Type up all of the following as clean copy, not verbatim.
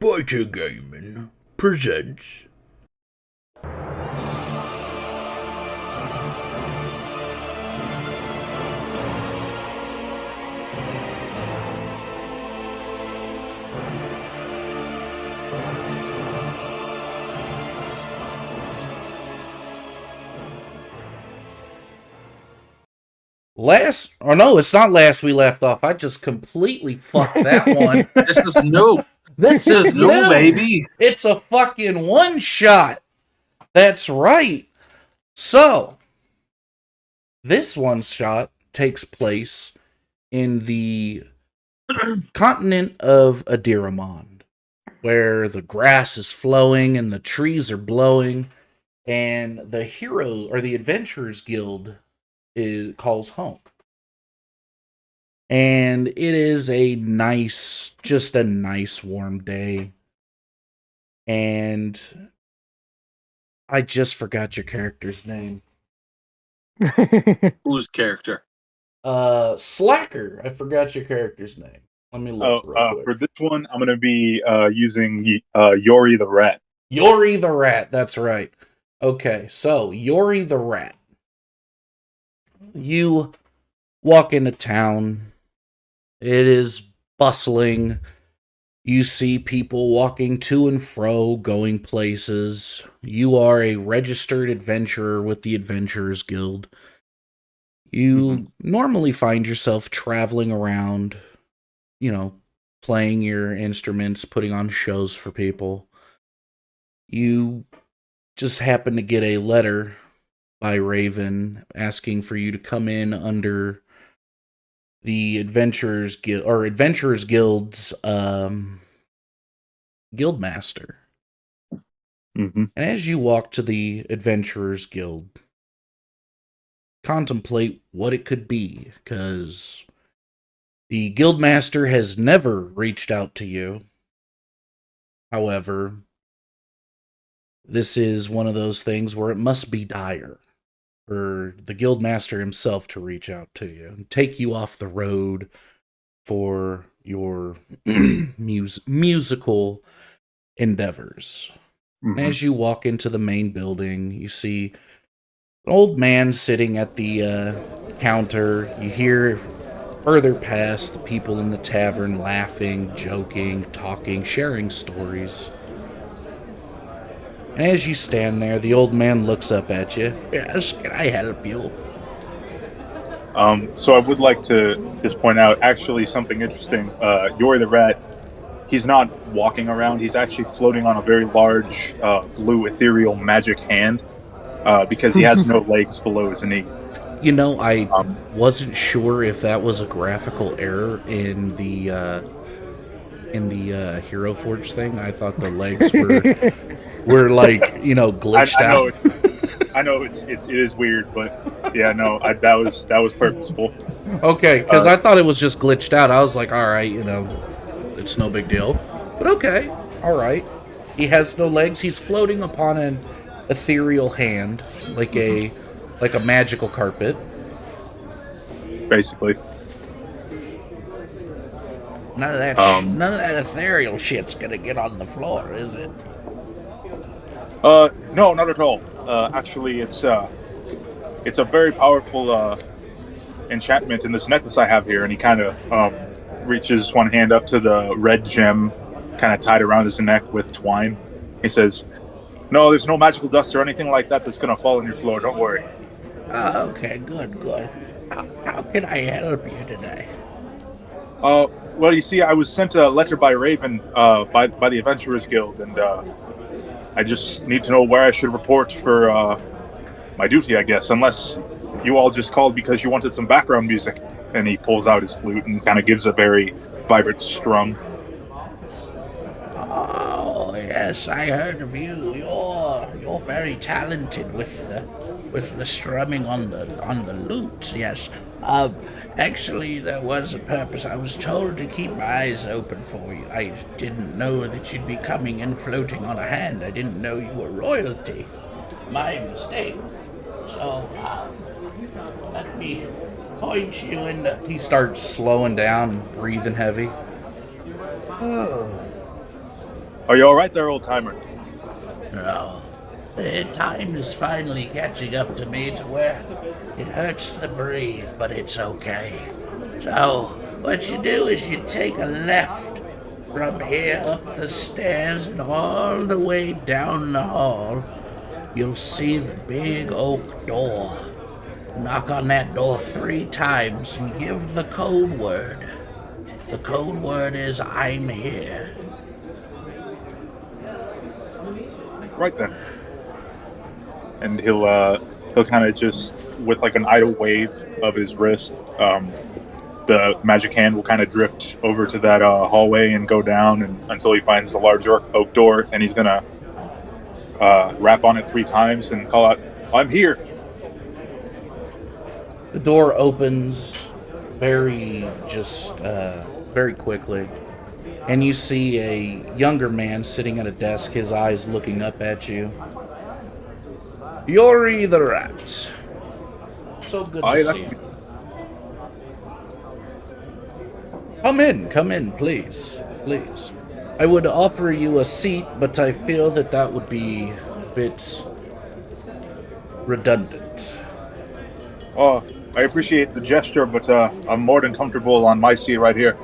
B.A.T.R Gaming presents. It's not last we left off. I just completely fucked that one. This is new. This is new, new, baby. It's a fucking one shot. That's right. So, this one shot takes place in the continent of Adiramond, where the grass is flowing and the trees are blowing, and the hero or the Adventurers Guild calls home. And it is just a nice warm day. And I just forgot your character's name. Whose character? Slacker. I forgot your character's name. Let me look real quick. For this one, I'm going to be using Yori the Rat. Yori the Rat, that's right. Okay, so Yori the Rat. You walk into town. It is bustling. You see people walking to and fro, going places. You are a registered adventurer with the Adventurers Guild. You normally find yourself traveling around, playing your instruments, putting on shows for people. You just happen to get a letter by Raven asking for you to come in under the Adventurers Guild or Adventurers Guild's Guildmaster. And as you walk to the Adventurers Guild, contemplate what it could be, because the Guildmaster has never reached out to you. However, this is one of those things where it must be dire for the Guildmaster himself to reach out to you and take you off the road for your musical endeavors. And as you walk into the main building, you see an old man sitting at the counter. You hear further past the people in the tavern laughing, joking, talking, sharing stories. And as you stand there, the old man looks up at you. Yes, can I help you? So I would like to just point out actually something interesting. Yori the Rat, he's not walking around. He's actually floating on a very large blue ethereal magic hand because he has no legs below his knee. I wasn't sure if that was a graphical error in the Hero Forge thing. I thought the legs were like, glitched out. I know it is weird, but yeah, no, that was purposeful. Okay, because I thought it was just glitched out. I was like, all right, it's no big deal. But okay, all right. He has no legs. He's floating upon an ethereal hand, like a magical carpet. Basically. None of that ethereal shit's gonna get on the floor, is it? No, not at all. Actually, it's a very powerful enchantment in this necklace I have here, and he kind of reaches one hand up to the red gem, kind of tied around his neck with twine. He says, "No, there's no magical dust or anything like that that's gonna fall on your floor. Don't worry." Okay, good. How can I help you today? Well, you see, I was sent a letter by Raven by the Adventurers Guild, and I just need to know where I should report for my duty, I guess, unless you all just called because you wanted some background music. And he pulls out his flute and kind of gives a very vibrant strum. Oh yes, I heard of you. You're very talented with the strumming on the lute. Yes. Actually, there was a purpose. I was told to keep my eyes open for you. I didn't know that you'd be coming in floating on a hand. I didn't know you were royalty. My mistake. So, let me point you in the... He starts slowing down and breathing heavy. Are you all right there, old timer? No. Time is finally catching up to me to where it hurts to breathe, but it's okay. So, what you do is you take a left from here up the stairs and all the way down the hall. You'll see the big oak door. Knock on that door 3 times and give the code word. The code word is I'm here. Right then. And he'll kind of just with like an idle wave of his wrist, the magic hand will kind of drift over to that hallway and go down and until he finds the large oak door, and he's gonna rap on it 3 times and call out, "I'm here." The door opens very quickly, and you see a younger man sitting at a desk, his eyes looking up at you. Yuri the Rat. So good to see That's you. Come in, please. Please. I would offer you a seat, but I feel that would be a bit redundant. Oh, I appreciate the gesture, but I'm more than comfortable on my seat right here.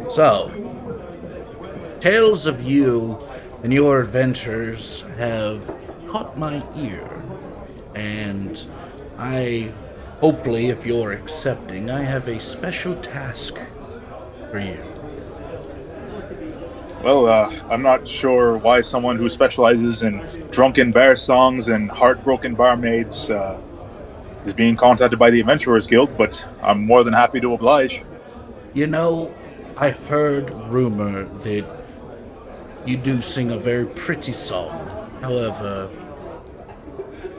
So, tales of you and your adventures have caught my ear, and hopefully, if you're accepting, I have a special task for you. Well, I'm not sure why someone who specializes in drunken bear songs and heartbroken barmaids is being contacted by the Adventurers Guild, but I'm more than happy to oblige. You know, I heard rumor that you do sing a very pretty song. However,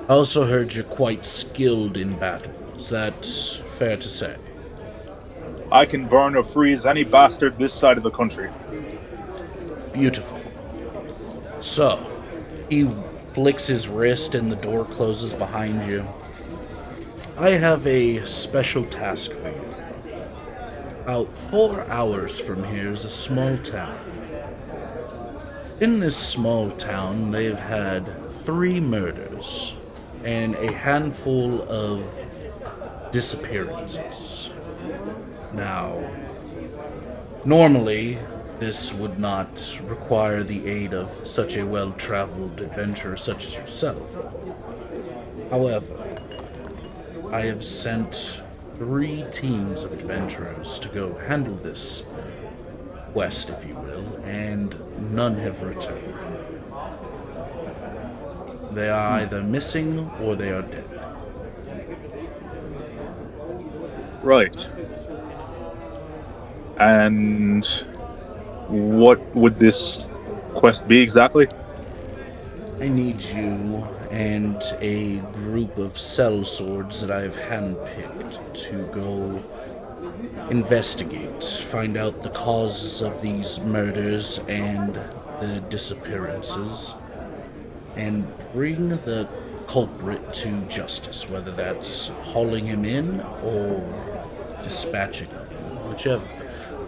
I also heard you're quite skilled in battle. Is that fair to say? I can burn or freeze any bastard this side of the country. Beautiful. So, he flicks his wrist and the door closes behind you. I have a special task for you. About 4 hours from here is a small town. In this small town, they've had 3 murders and a handful of disappearances. Now, normally, this would not require the aid of such a well-traveled adventurer such as yourself. However, I have sent 3 teams of adventurers to go handle this quest, if you will, and none have returned. They are either missing or they are dead. Right. And what would this quest be exactly? I need you and a group of sellswords that I've handpicked to go investigate, find out the causes of these murders and the disappearances, and bring the culprit to justice, whether that's hauling him in or dispatching of him, whichever.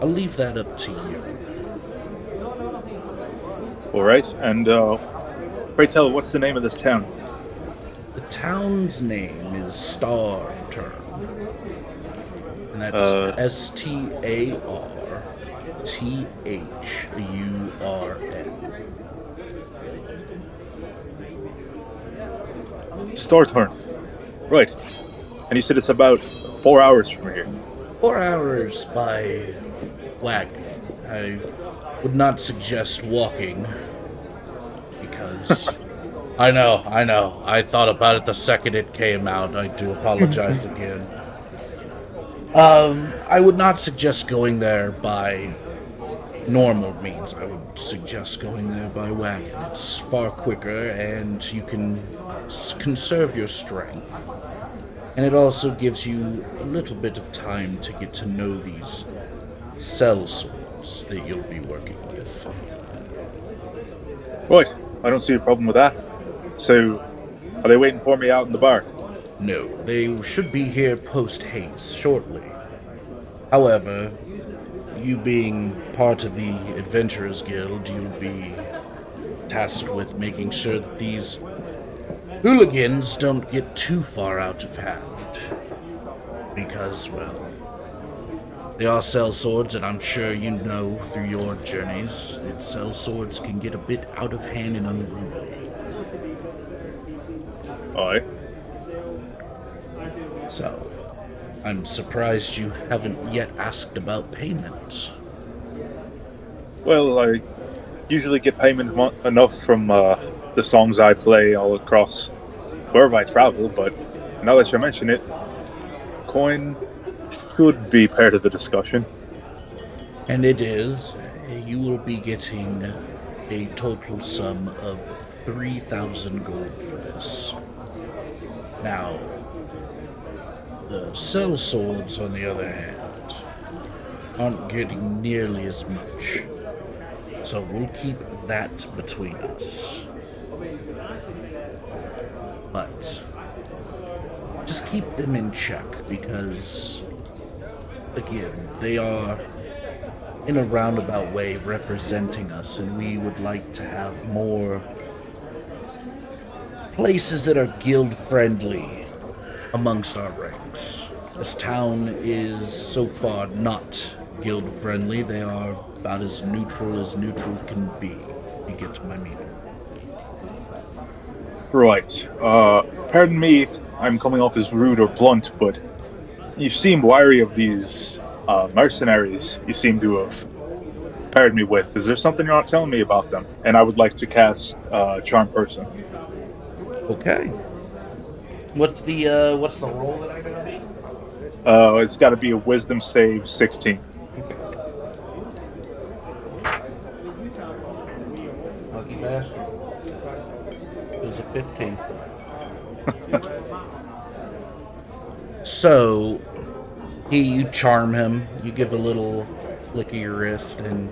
I'll leave that up to you. All right. And pray tell, what's the name of this town? The town's name is Starturn, and that's Starthurn. Starturn. Right. And you said it's about 4 hours from here. 4 hours by wagon. I would not suggest walking, because I know. I thought about it the second it came out. I do apologize again. I would not suggest going there by normal means. I would suggest going there by wagon. It's far quicker, and you can conserve your strength. And it also gives you a little bit of time to get to know these sellswords that you'll be working with. Right. I don't see a problem with that. So, are they waiting for me out in the bar? No, they should be here post-haste shortly. However, you being part of the Adventurers Guild, you'll be tasked with making sure that these hooligans don't get too far out of hand. Because, well, they all sell swords, and I'm sure you know through your journeys that sell swords can get a bit out of hand and unruly. Aye. So, I'm surprised you haven't yet asked about payment. Well, I usually get payment enough from the songs I play all across wherever I travel, but now that you mention it, coin should be part of the discussion. And it is, you will be getting a total sum of 3,000 gold for this. Now, the sell swords, on the other hand, aren't getting nearly as much. So we'll keep that between us. But just keep them in check because, again, they are in a roundabout way representing us, and we would like to have more places that are guild friendly amongst our ranks. This town is so far not guild friendly. They are about as neutral can be. You get my meaning. Right. Pardon me if I'm coming off as rude or blunt, but you seem wary of these mercenaries you seem to have paired me with. Is there something you're not telling me about them? And I would like to cast Charm Person. Okay. What's the roll that I gotta make? It's got to be a Wisdom save 16. Lucky bastard. It was a 15. So, you charm him, you give a little flick of your wrist, and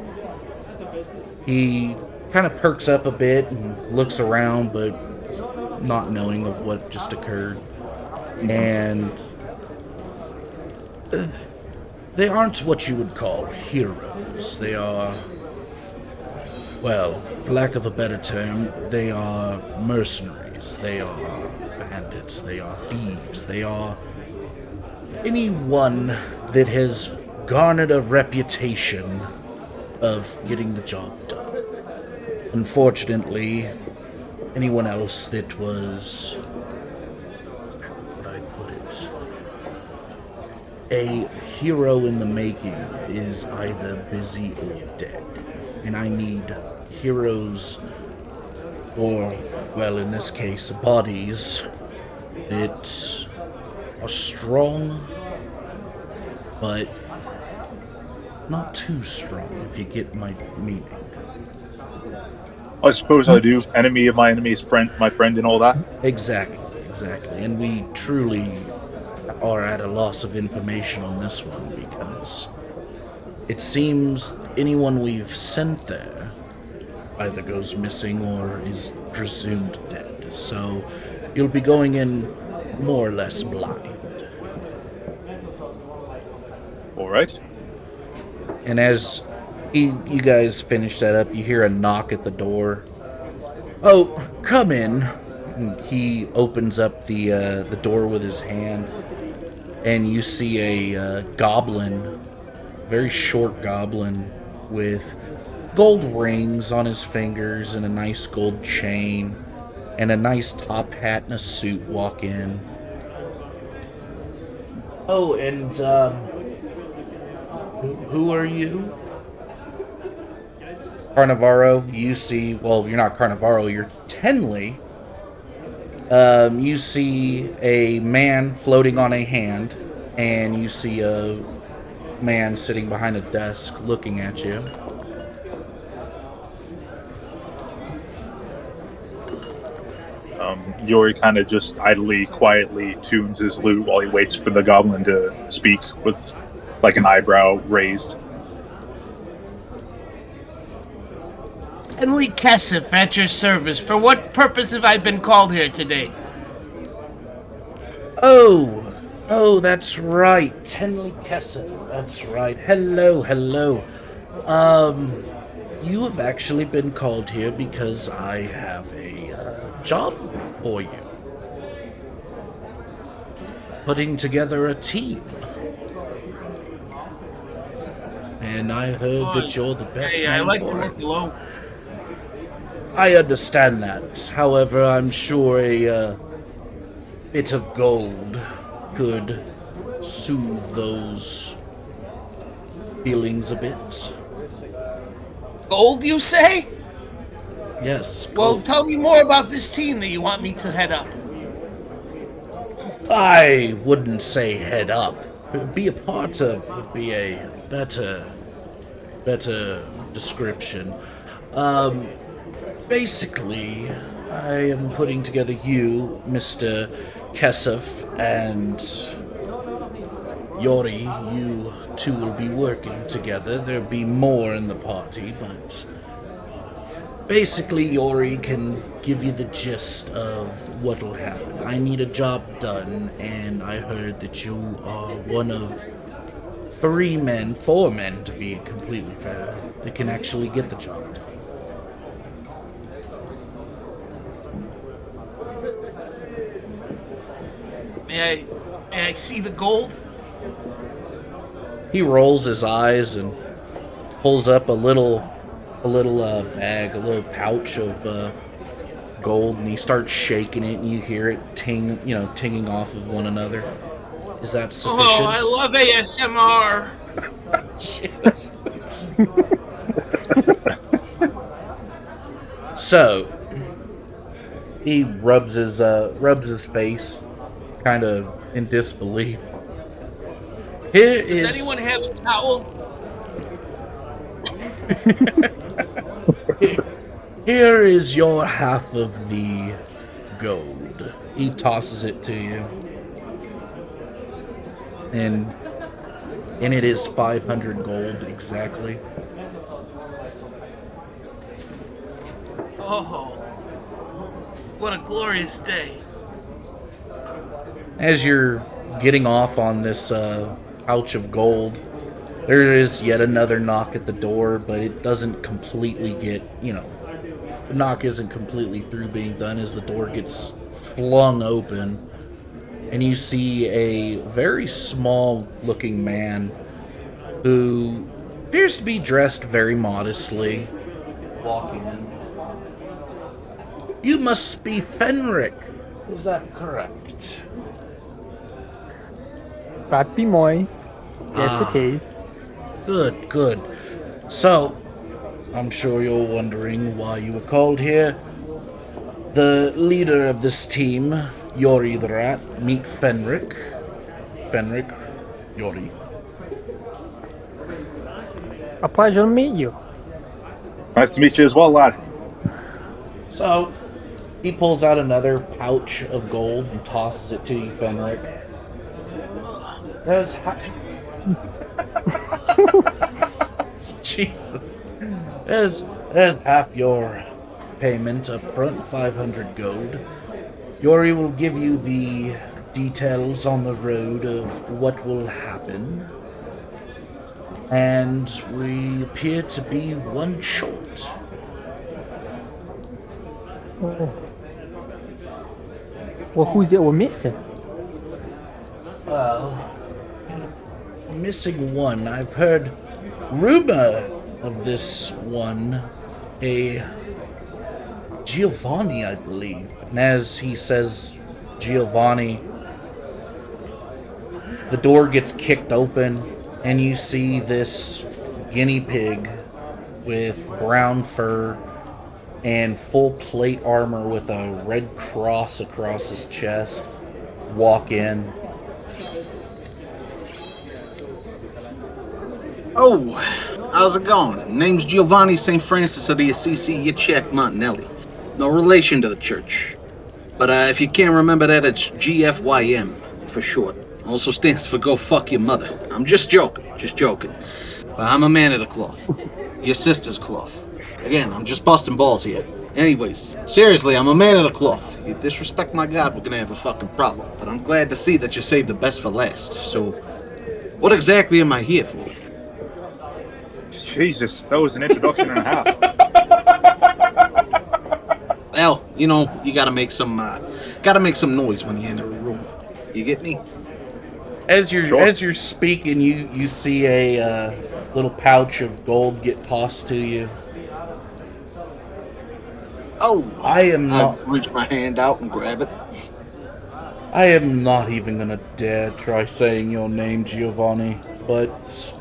he kind of perks up a bit and looks around, but not knowing of what just occurred. And they aren't what you would call heroes. They are, well, for lack of a better term, they are mercenaries. They are bandits. They are thieves. They are anyone that has garnered a reputation of getting the job done. Unfortunately, anyone else that was, how would I put it, a hero in the making is either busy or dead. And I need heroes, or, well, in this case, bodies that are strong, but not too strong, if you get my meaning. I suppose I do. Enemy of my enemy's friend, my friend, and all that. Exactly. And we truly are at a loss of information on this one because it seems anyone we've sent there either goes missing or is presumed dead. So you'll be going in more or less blind. All right. And as you guys finish that up, you hear a knock at the door. Oh, come in. And he opens up the door with his hand, and you see a goblin, very short goblin, with gold rings on his fingers and a nice gold chain and a nice top hat and a suit walk in. Oh, and who are you? Carnivaro, you see, well, you're not Carnivaro, you're Tenley. You see a man floating on a hand, and you see a man sitting behind a desk looking at you. Yori kind of just idly, quietly tunes his lute while he waits for the goblin to speak with, like, an eyebrow raised. Henry Kessif at your service. For what purpose have I been called here today? Oh, Oh, that's right. Tenley Kesef. That's right. Hello, hello. You have actually been called here because I have a job for you. Putting together a team. And I heard that you're the best Hey, I man like to for work it. alone. I understand that. However, I'm sure a bit of gold could soothe those feelings a bit. Gold, you say? Yes, Well, gold. tell me more about this team that you want me to head up. I wouldn't say head up. Be a part of would be a better description. Basically, I am putting together you, Mr. Kesef, and Yori. You two will be working together. There'll be more in the party, but basically, Yori can give you the gist of what'll happen. I need a job done, and I heard that you are one of four men to be completely fair, that can actually get the job done. May I see the gold? He rolls his eyes and pulls up a little bag, a little pouch of gold, and he starts shaking it, and you hear it tinging off of one another. Is that sufficient? Oh, I love ASMR. Shit. So he rubs his face, kind of in disbelief. Does anyone have a towel? Here is your half of the gold. He tosses it to you. And it is 500 gold exactly. Oh, what a glorious day. As you're getting off on this pouch of gold, there is yet another knock at the door, but it doesn't completely the knock isn't completely through being done as the door gets flung open, and you see a very small looking man who appears to be dressed very modestly walk in. You must be Fenric, is that correct? Papi Moy. Yes, it is. Good, good. So, I'm sure you're wondering why you were called here. The leader of this team, Yori the Rat, meet Fenric. Fenric, Yori. A pleasure to meet you. Nice to meet you as well, lad. So, he pulls out another pouch of gold and tosses it to you, Fenric. There's Jesus. There's half your payment up front, 500 gold. Yori will give you the details on the road of what will happen. And we appear to be one short. Oh. Well, who's it we're missing? Well, missing one. I've heard rumor of this one, a Giovanni, I believe. And as he says Giovanni, the door gets kicked open, and you see this guinea pig with brown fur and full plate armor with a red cross across his chest walk in. Oh, how's it going? Name's Giovanni St. Francis of the Assisi Yitzhak Montanelli. No relation to the church. But if you can't remember that, it's GFYM for short. Also stands for Go Fuck Your Mother. I'm just joking. But I'm a man of the cloth. Your sister's cloth. Again, I'm just busting balls here. Anyways, seriously, I'm a man of the cloth. You disrespect my god, we're gonna have a fucking problem. But I'm glad to see that you saved the best for last. So, what exactly am I here for? Jesus, that was an introduction and a half. Well, you gotta make some noise when you enter a room. You get me? Sure. As you're speaking, you see a little pouch of gold get tossed to you. Oh, I am I not. reach my hand out and grab it. I am not even gonna dare try saying your name, Giovanni. But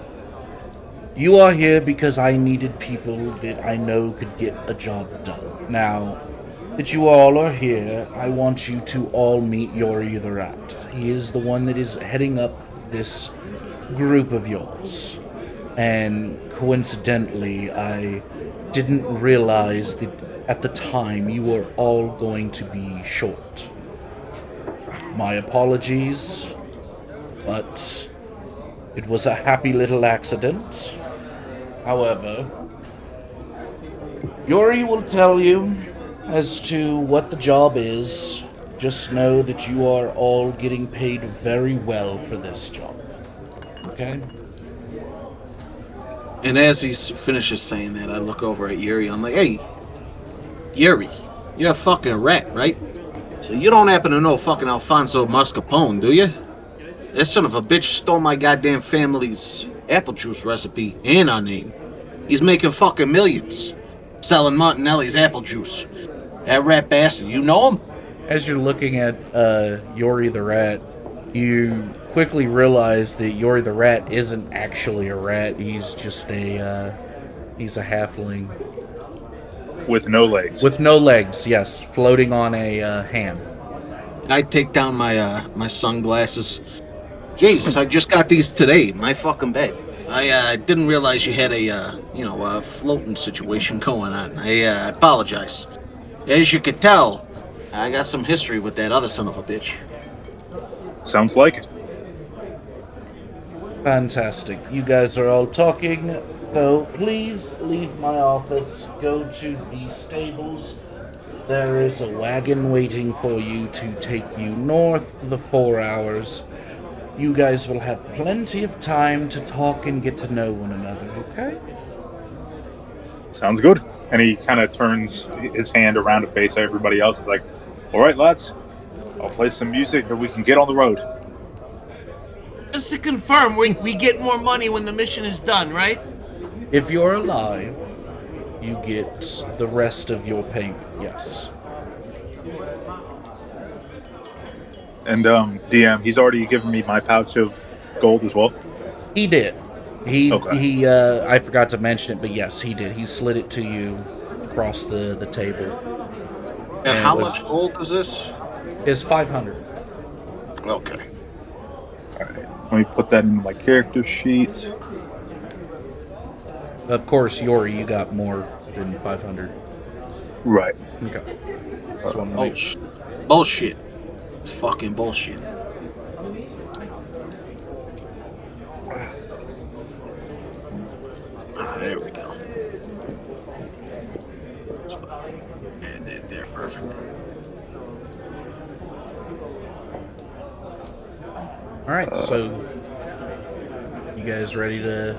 you are here because I needed people that I know could get a job done. Now that you all are here, I want you to all meet Yori the Rat. He is the one that is heading up this group of yours. And coincidentally, I didn't realize that at the time you were all going to be short. My apologies, but it was a happy little accident. However, Yuri will tell you as to what the job is. Just know that you are all getting paid very well for this job. Okay? And as he finishes saying that, I look over at Yuri. I'm like, hey, Yuri, you're a fucking rat, right? So you don't happen to know fucking Alfonso Mascarpone, do you? That son of a bitch stole my goddamn family's apple juice recipe and our name. He's making fucking millions selling Martinelli's apple juice. That rat bastard, you know him? As you're looking at Yori the Rat, you quickly realize that Yori the Rat isn't actually a rat. He's just he's a halfling. With no legs. With no legs, yes, floating on a hand. I take down my sunglasses. Jeez, I just got these today. My fucking bed. I didn't realize you had a floating situation going on. I apologize. As you could tell, I got some history with that other son of a bitch. Sounds like it. Fantastic. You guys are all talking, so please leave my office, go to the stables. There is a wagon waiting for you to take you north the 4 hours. You guys will have plenty of time to talk and get to know one another, okay? Sounds good. And he kind of turns his hand around to face everybody else. He's like, all right, lads, I'll play some music and we can get on the road. Just to confirm, we get more money when the mission is done, right? If you're alive, you get the rest of your payment, yes. And DM, he's already given me my pouch of gold as well. He did. Okay. He I forgot to mention it, but yes, he did. He slid it to you across the table. And And how it was- much gold is this? It's 500. Okay. All right. Let me put that into my character sheet. Of course, Yori, you got more than 500. Right. Okay. Just want to make sure. Bullshit. It's fucking bullshit. Ah, there we go. And they're perfect. All right, so you guys ready to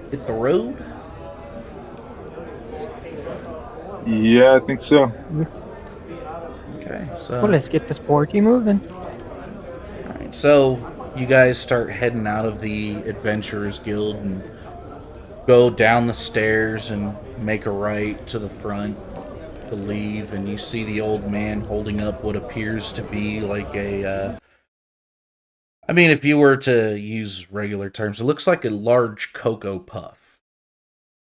hit the road? Yeah, I think so. Okay, so Well, let's get this party moving. alright, so you guys start heading out of the Adventurers Guild and go down the stairs and make a right to the front to leave, and you see the old man holding up what appears to be like a I mean, if you were to use regular terms, it looks like a large Cocoa Puff.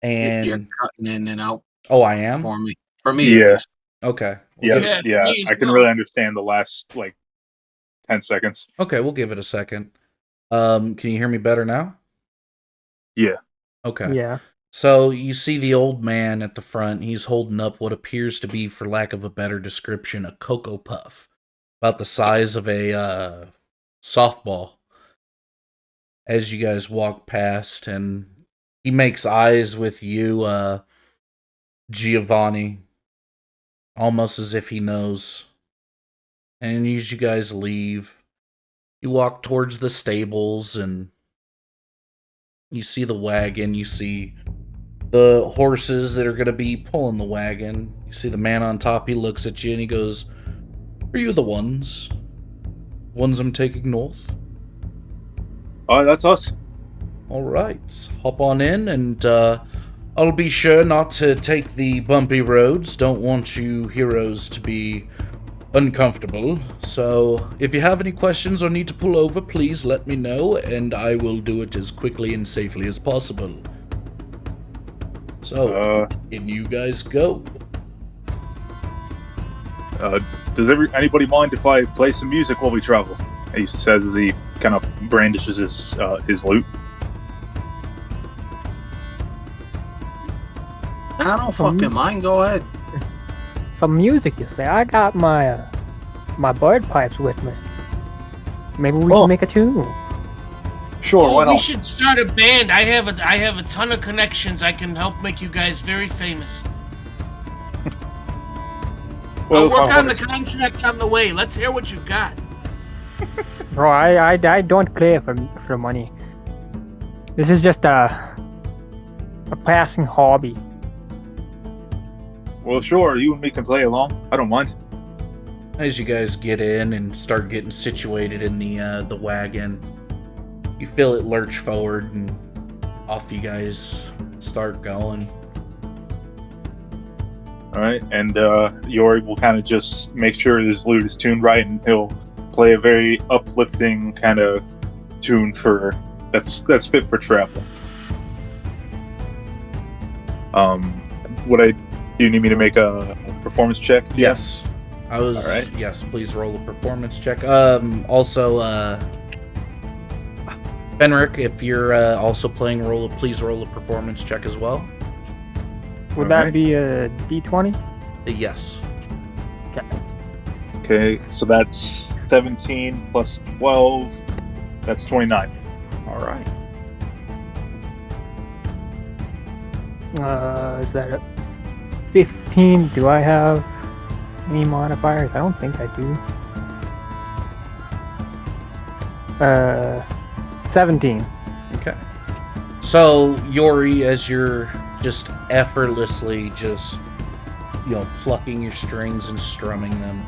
You're And cutting in and out oh, I am? for me. For me, at Yeah. least. Okay. Yeah. Yeah, Yeah. me as I can well. really understand the last, 10 seconds. Okay, we'll give it a second. Can you hear me better now? Yeah. Okay. Yeah. So you see the old man at the front. He's holding up what appears to be, for lack of a better description, a Cocoa Puff, about the size of a softball. As you guys walk past, and he makes eyes with you. Giovanni, almost as if he knows. And as you guys leave, you walk towards the stables and you see the wagon. You see the horses that are going to be pulling the wagon. You see the man on top. He looks at you and he goes, "Are you the ones? Ones I'm taking north?" That's us. All right, hop on in, and I'll be sure not to take the bumpy roads. Don't want you heroes to be uncomfortable. So if you have any questions or need to pull over, please let me know, and I will do it as quickly and safely as possible. So, can you guys go? Does anybody mind if I play some music while we travel? He says as he kind of brandishes his lute. I don't fucking mind. Go ahead. Some music, you say? I got my my bird pipes with me. Maybe we can make a tune. Sure, why We not? should start a band. I have a ton of connections. I can help make you guys very famous. I'll work on the contract on the way. Let's hear what you've got. Bro, I don't play for money. This is just a passing hobby. Well, sure, you and me can play along. I don't mind. As you guys get in and start getting situated in the wagon, you feel it lurch forward, and off you guys start going. All right, and Yori will kind of just make sure his lute is tuned right, and he'll play a very uplifting kind of tune for that's fit for travel. Do you need me to make a performance check? Yes. I was. All right. Yes, please roll a performance check. Also, Fenric, if you're also playing, please roll a performance check as well. Would All that right. be a D20? Yes. Okay, so that's 17 plus 12. That's 29. All right. Is that a 15? Do I have any modifiers? I don't think I do. 17. Okay. So, Yori, as you're just effortlessly plucking your strings and strumming them,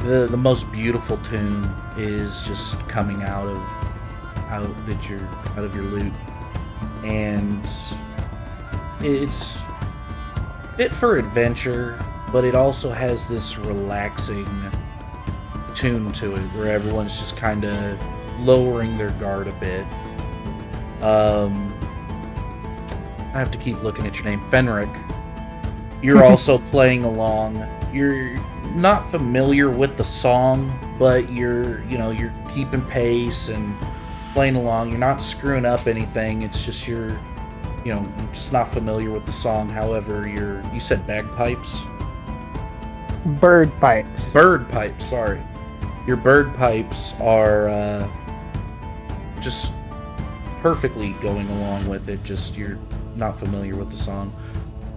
the most beautiful tune is just coming out of your lute, and it's fit for adventure, but it also has this relaxing tune to it where everyone's just kind of lowering their guard a bit. I have to keep looking at your name, Fenric. You're also playing along. You're not familiar with the song, but you're keeping pace and playing along. You're not screwing up anything. It's just you're just not familiar with the song. However, you said bagpipes? Bird pipes. Bird pipes, sorry. Your bird pipes are just perfectly going along with it, just you're not familiar with the song.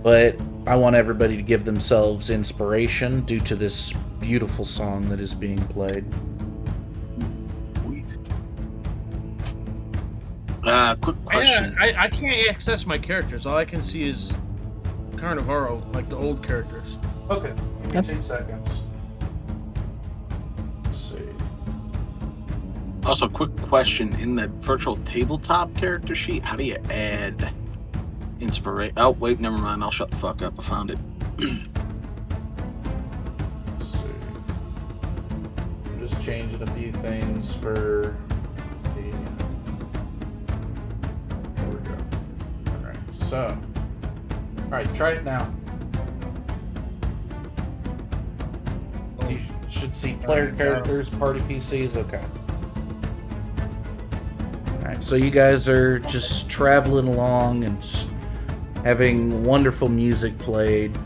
But I want everybody to give themselves inspiration due to this beautiful song that is being played. Quick question. I can't access my characters. All I can see is Carnivoro, like the old characters. Okay, give me 2 seconds. Let's see. Also, quick question. In the virtual tabletop character sheet, how do you add inspiration? Oh, wait, never mind. I'll shut the fuck up. I found it. Let's see. I'm just changing a few things for the. There we go. Alright, so. Alright, try it now. You should see player characters, party PCs, okay. Alright, so you guys are just traveling along and just having wonderful music played.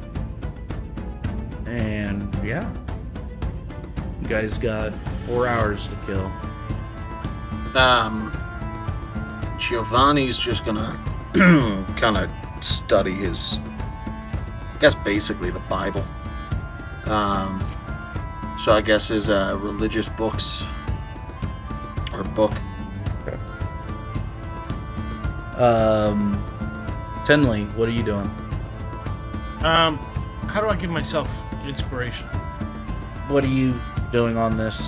And yeah. You guys got 4 hours to kill. Giovanni's just gonna kind of study his I guess basically the Bible. So I guess is religious books or book. Tenley, what are you doing? How do I give myself inspiration? What are you doing on this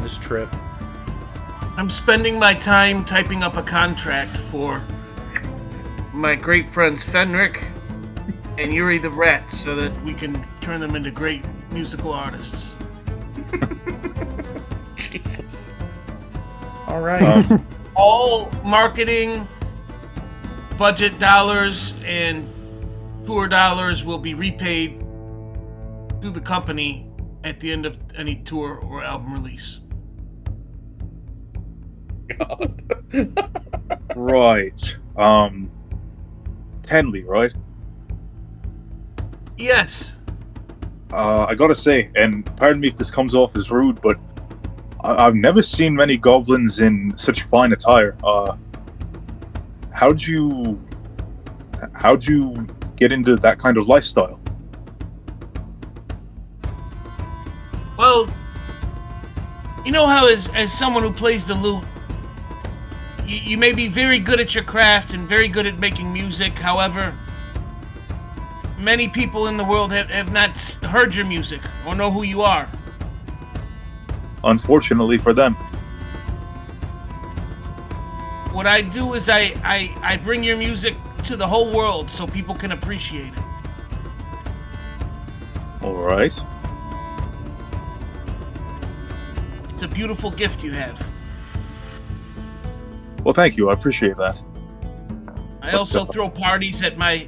this trip? I'm spending my time typing up a contract for my great friends Fenric and Yuri the Rat so that we can turn them into great musical artists. Jesus. All right. All marketing, budget dollars, and tour dollars will be repaid to the company at the end of any tour or album release. God. Right. Tenley, right? Yes. I gotta say, and pardon me if this comes off as rude, but I've never seen many goblins in such fine attire. How'd you get into that kind of lifestyle? Well, you know how as someone who plays the lute, you may be very good at your craft and very good at making music. However, many people in the world have not heard your music or know who you are. Unfortunately for them. What I do is I bring your music to the whole world so people can appreciate it. Alright. It's a beautiful gift you have. Well, thank you. I appreciate that. I also throw parties at my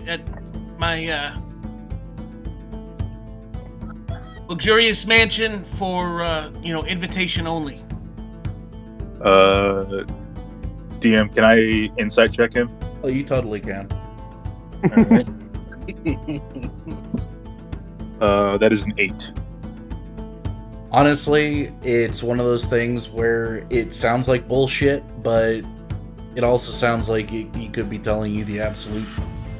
luxurious mansion for invitation only. DM, can I insight check him? Oh, you totally can. Alright. That is an 8. Honestly, it's one of those things where it sounds like bullshit, but it also sounds like he could be telling you the absolute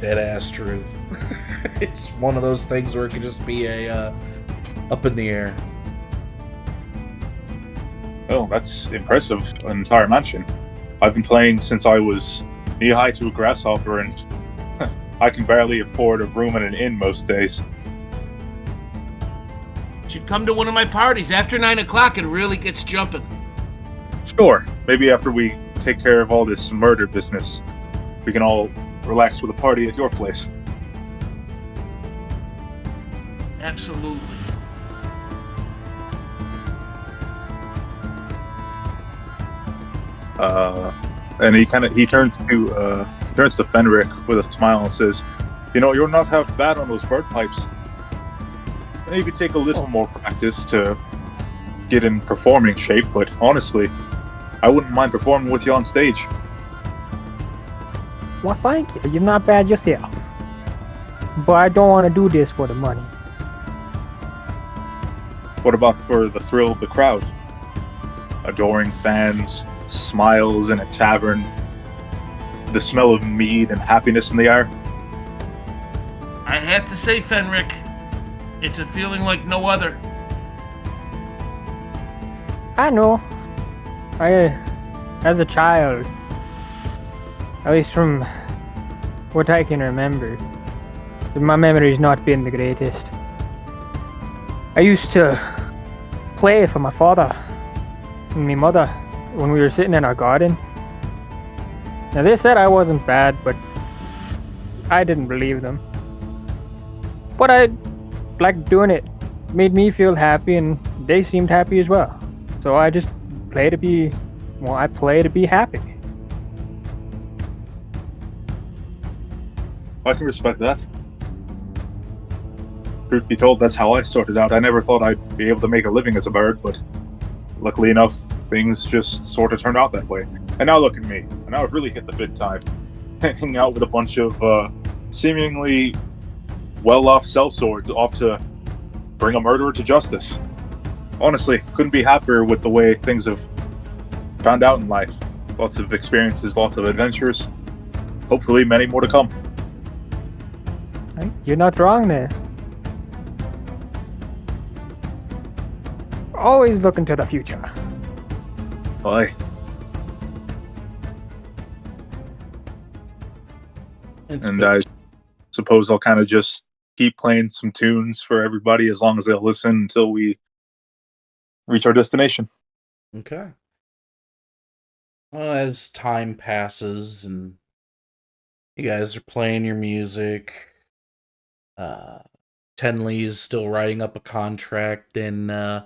dead-ass truth. It's one of those things where it could just be a up in the air. Oh, that's impressive. An entire mansion. I've been playing since I was knee-high to a grasshopper, and I can barely afford a room in an inn most days. You should come to one of my parties. After 9 o'clock, it really gets jumping. Sure, maybe after we take care of all this murder business, we can all relax with a party at your place. Absolutely. And he turns to Fenric with a smile and says, "You're not half bad on those bird pipes. Maybe take a little more practice to get in performing shape, but honestly, I wouldn't mind performing with you on stage." Well, thank you. You're not bad yourself. But I don't want to do this for the money. What about for the thrill of the crowd? Adoring fans, smiles in a tavern, the smell of mead and happiness in the air? I have to say, Fenric, it's a feeling like no other. I know. As a child, at least from what I can remember, my memory's not been the greatest. I used to play for my father and my mother when we were sitting in our garden. Now they said I wasn't bad, but I didn't believe them. But I liked doing it. It made me feel happy, and they seemed happy as well. So I just play to be happy. I can respect that. Truth be told, that's how I started out. I never thought I'd be able to make a living as a bird, but luckily enough, things just sort of turned out that way. And now look at me. And now I've really hit the big time. Hanging out with a bunch of seemingly well-off sellswords off to bring a murderer to justice. Honestly, couldn't be happier with the way things have found out in life. Lots of experiences, lots of adventures. Hopefully many more to come. You're not wrong there. Always looking to the future. Boy, It's and been- I suppose I'll kind of just keep playing some tunes for everybody as long as they'll listen until we reach our destination. okay. Well, as time passes and you guys are playing your music, Tenley is still writing up a contract, and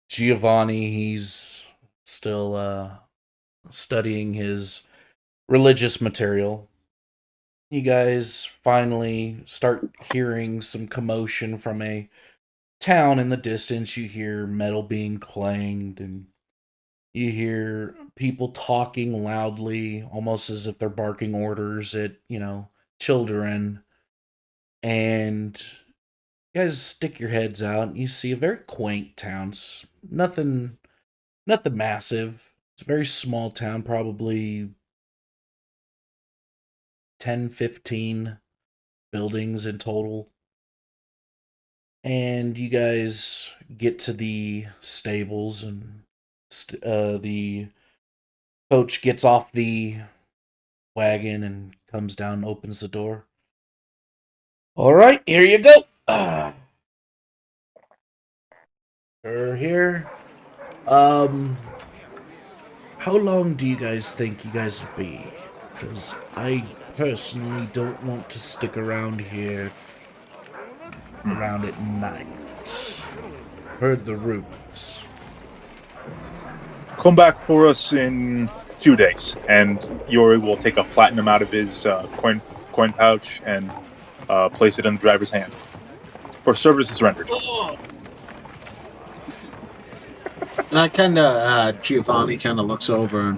Giovanni, he's still studying his religious material. You guys finally start hearing some commotion from a town in the distance. You hear metal being clanged, and you hear people talking loudly, almost as if they're barking orders at, children. And you guys stick your heads out, and you see a very quaint town. It's nothing massive. It's a very small town, probably 10, 15 buildings in total. And you guys get to the stables, and the coach gets off the wagon and comes down and opens the door. All right, here you go. We're here. How long do you guys think you guys will be? Because I personally don't want to stick around here around at night. Heard the rumors. Come back for us in 2 days, and Yori will take a platinum out of his coin pouch and place it in the driver's hand for services rendered. And I kind of, Giovanni kind of looks over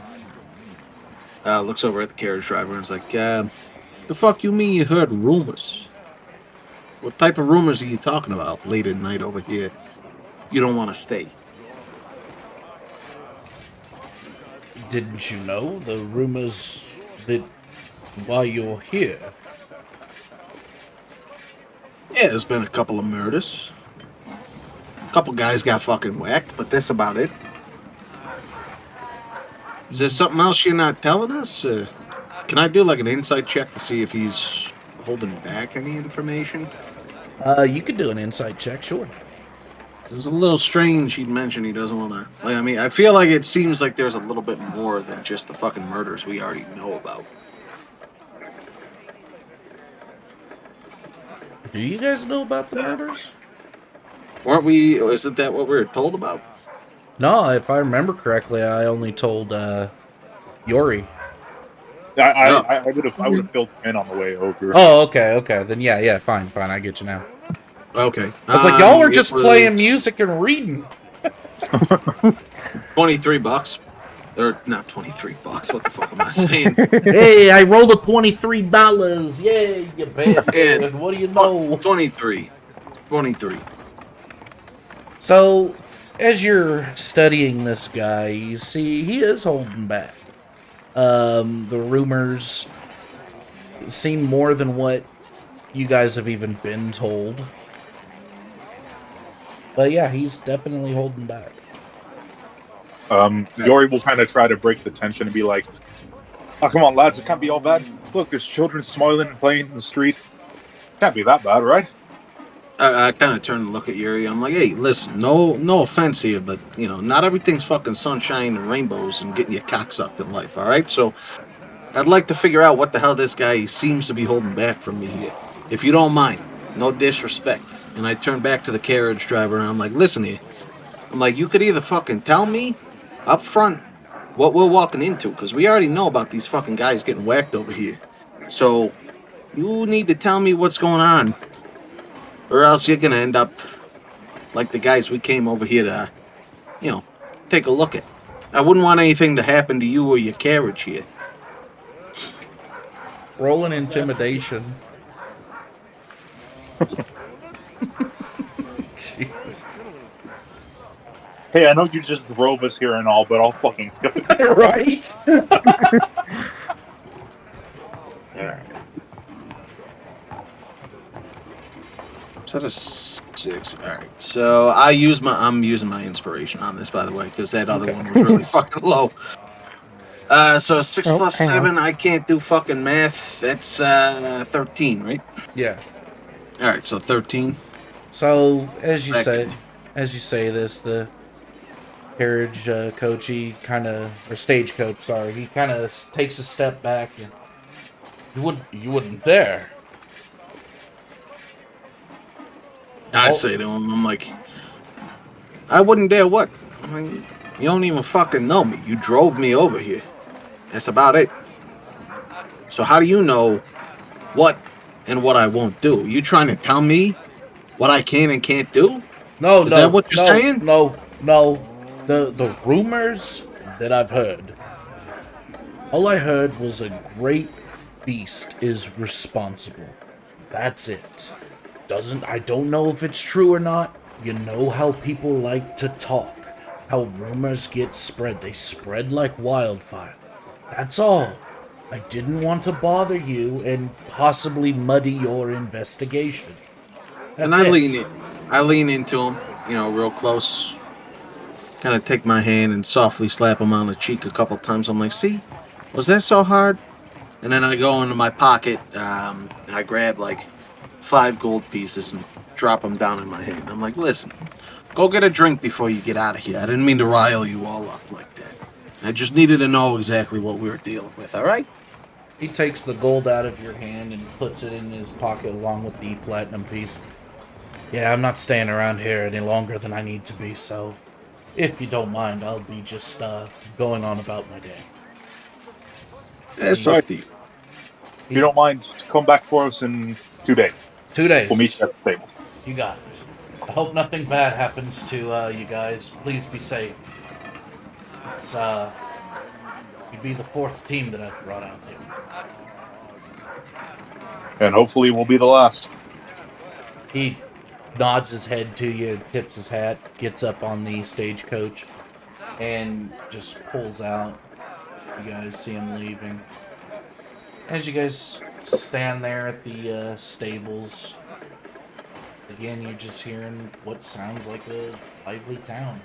at the carriage driver and is like, the fuck you mean you heard rumors? What type of rumors are you talking about late at night over here? You don't want to stay. Didn't you know the rumors that why you're here? Yeah, there's been a couple of murders. A couple guys got fucking whacked, but that's about it. Is there something else you're not telling us? Can I do like an insight check to see if he's holding back any information? You could do an insight check, sure. It was a little strange he'd mentioned he doesn't want to... Like, I mean, I feel like it seems like there's a little bit more than just the fucking murders we already know about. Do you guys know about the murders? Weren't we... Isn't that what we were told about? No, if I remember correctly, I only told Yori. I would have filled him in on the way over. Oh, okay. Then yeah, fine. I get you now. Okay. I was like, y'all were just playing music and reading. $23. Or not $23. What the fuck am I saying? Hey, I rolled a $23. Yay, you bastard. Yeah. What do you know? 23. So, as you're studying this guy, you see he is holding back. The rumors seem more than what you guys have even been told. But yeah, he's definitely holding back. Yori will kind of try to break the tension and be like, "Oh, come on, lads, it can't be all bad. Look, there's children smiling and playing in the street. Can't be that bad, right?" I kind of turn and look at Yuri. I'm like, hey, listen, no offense here, but, not everything's fucking sunshine and rainbows and getting your cock sucked in life, all right? So I'd like to figure out what the hell this guy seems to be holding back from me here. If you don't mind, no disrespect. And I turn back to the carriage driver and I'm like, listen here. I'm like, you could either fucking tell me up front what we're walking into, because we already know about these fucking guys getting whacked over here. So you need to tell me what's going on, or else you're gonna end up like the guys we came over here to, take a look at. I wouldn't want anything to happen to you or your carriage here. Roll an intimidation. Jeez. Hey, I know you just drove us here and all, but I'll fucking kill you. Right? Is that a 6? All right. So I'm using my inspiration on this, by the way, because that other Okay. one was really fucking low. So 6 Oh, plus hang on. 7. I can't do fucking math. That's 13, right? Yeah. All right. So 13. So as you Second. say this, the carriage coach, he kind of, or stagecoach, sorry, he kind of takes a step back and you wouldn't dare. I Oh, say to him, I'm like, I wouldn't dare what? I mean, you don't even fucking know me. You drove me over here. That's about it. So how do you know what and what I won't do? You trying to tell me what I can and can't do? no, Is that no, what you're no, saying? no, no. The rumors that I've heard. All I heard was a great beast is responsible. That's it. I don't know if it's true or not. You know how people like to talk. How rumors get spread. They spread like wildfire. That's all. I didn't want to bother you and possibly muddy your investigation. And That's it. I lean into him, real close. Kind of take my hand and softly slap him on the cheek a couple times. I'm like, see, was that so hard? And then I go into my pocket. I grab like 5 gold pieces and drop them down in my hand. I'm like, listen, go get a drink before you get out of here. I didn't mean to rile you all up like that. I just needed to know exactly what we were dealing with, all right? He takes the gold out of your hand and puts it in his pocket along with the platinum piece. Yeah, I'm not staying around here any longer than I need to be, so if you don't mind, I'll be just going on about my day. It's Right. up to you. If you don't mind, come back for us in 2 days. 2 days. We'll meet you at the table. You got it. I hope nothing bad happens to you guys. Please be safe. It's you'd be the 4th team that I've brought out here. And hopefully we'll be the last. He nods his head to you, tips his hat, gets up on the stagecoach, and just pulls out. You guys see him leaving. As you guys stand there at the stables, again, you're just hearing what sounds like a lively town.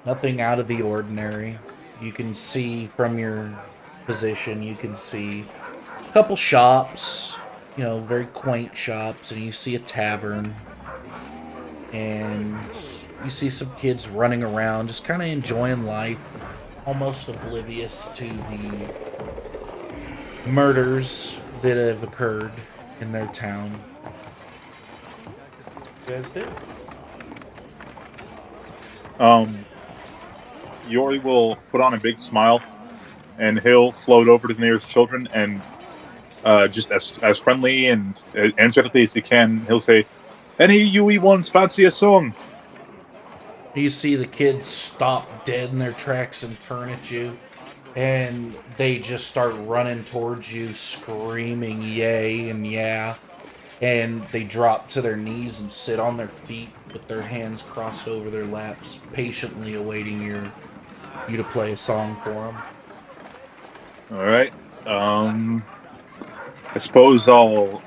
Nothing out of the ordinary. You can see from your position, you can see a couple shops, very quaint shops, and you see a tavern. And you see some kids running around, just kind of enjoying life, almost oblivious to the murders that have occurred in their town. You guys do. Yori will put on a big smile, and he'll float over to the nearest children, and just as friendly and energetically as he can, he'll say, "Any of you wee ones fancy a song?" You see the kids stop dead in their tracks and turn at you, and they just start running towards you, screaming yay and yeah, and they drop to their knees and sit on their feet with their hands crossed over their laps, patiently awaiting you to play a song for them. All right. I suppose I'll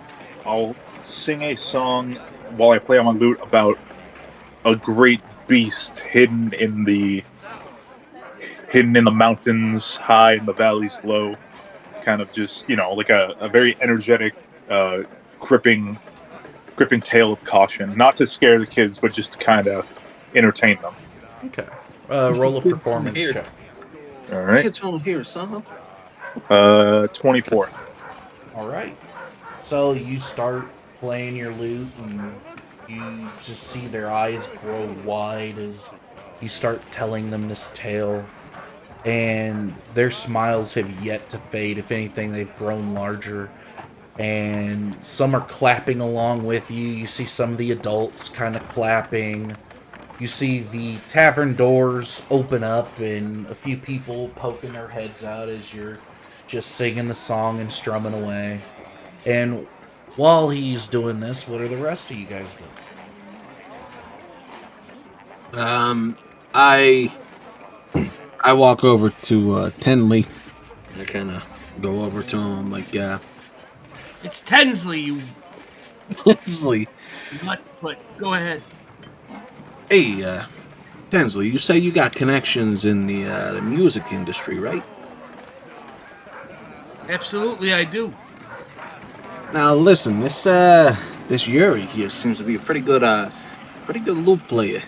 sing a song while I play on my lute about a great beast hidden in the mountains, high in the valleys, low. Kind of just like a very energetic, gripping tale of caution. Not to scare the kids, but just to kind of entertain them. Okay. Roll a performance Here. check. All right. Kids won't hear, son. 24. All right. So you start playing your lute, and you just see their eyes grow wide as you start telling them this tale. And their smiles have yet to fade. If anything, they've grown larger. And some are clapping along with you. You see some of the adults kind of clapping. You see the tavern doors open up and a few people poking their heads out as you're just singing the song and strumming away. And while he's doing this, what are the rest of you guys doing? I walk over to Tenley. I kind of go over to him. I'm like, It's Tensley, you Tinsley. What? But go ahead. Hey, Tinsley, you say you got connections in the music industry, right? Absolutely, I do. Now listen, this Yuri here seems to be a pretty good loop player.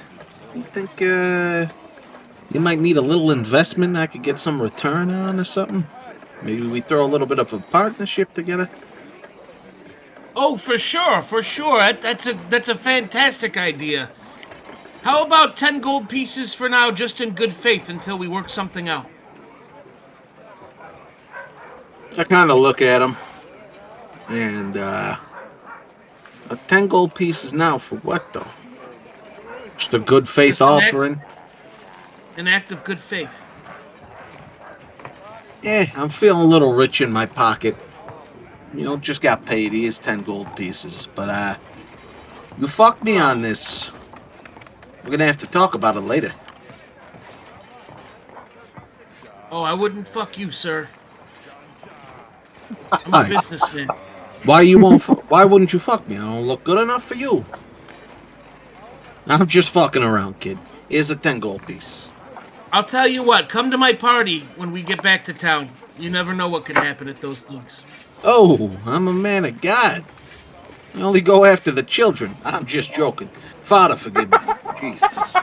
You think you might need a little investment I could get some return on or something? Maybe we throw a little bit of a partnership together. Oh, for sure, for sure. That's a fantastic idea. How about 10 gold pieces for now, just in good faith, until we work something out? I kind of look at him, and 10 gold pieces now for what though? Just a good faith Just offering. an act of good faith. I'm feeling a little rich in my pocket. You know, just got paid. He is 10 gold pieces, but you fucked me on this. We're gonna have to talk about it later. Oh, I wouldn't fuck you, sir. I'm a Hi. businessman. Why wouldn't you fuck me? I don't look good enough for you. I'm just fucking around, kid. Here's the 10 gold pieces. I'll tell you what, come to my party when we get back to town. You never know what could happen at those things. Oh, I'm a man of God. I only go after the children. I'm just joking. Father, forgive me. Jesus.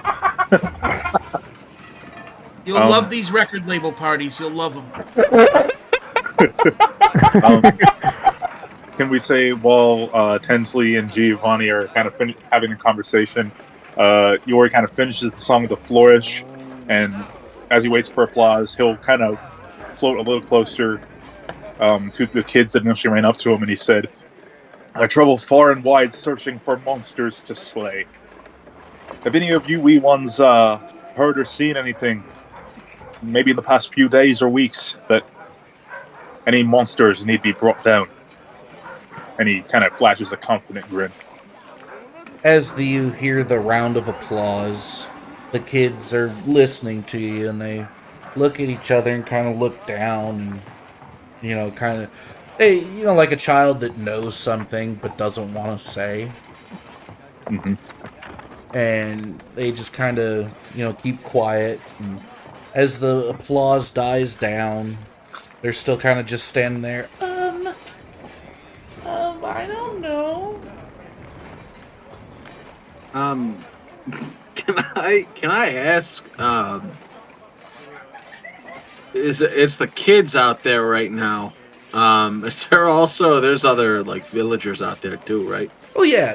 You'll love Um, these record label parties. You'll love them. um, can we say while Tinsley and Giovanni are kind of having a conversation, Yori kind of finishes the song with a flourish, and as he waits for applause, he'll kind of float a little closer to the kids that initially ran up to him, and he said, "I travel far and wide searching for monsters to slay. Have any of you wee ones heard or seen anything, maybe in the past few days or weeks, that any monsters need to be brought down?" And he kind of flashes a confident grin. As you hear the round of applause, the kids are listening to you and they look at each other and kind of look down and, kind of, hey, like a child that knows something but doesn't want to say. Mm-hmm. And they just kind of, keep quiet. And as the applause dies down, they're still kind of just standing there. I don't know. Um, can I ask? It's the kids out there right now? Is there also there's other like villagers out there too, right? Oh yeah.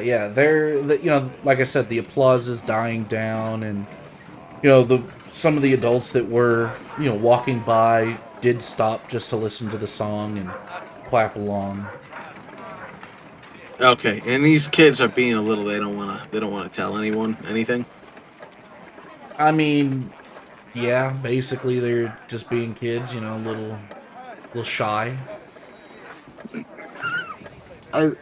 Like I said, the applause is dying down, and the some of the adults that were walking by did stop just to listen to the song and clap along. Okay, and these kids are being a little. They don't wanna tell anyone anything. I mean, yeah, basically they're just being kids, a little shy. I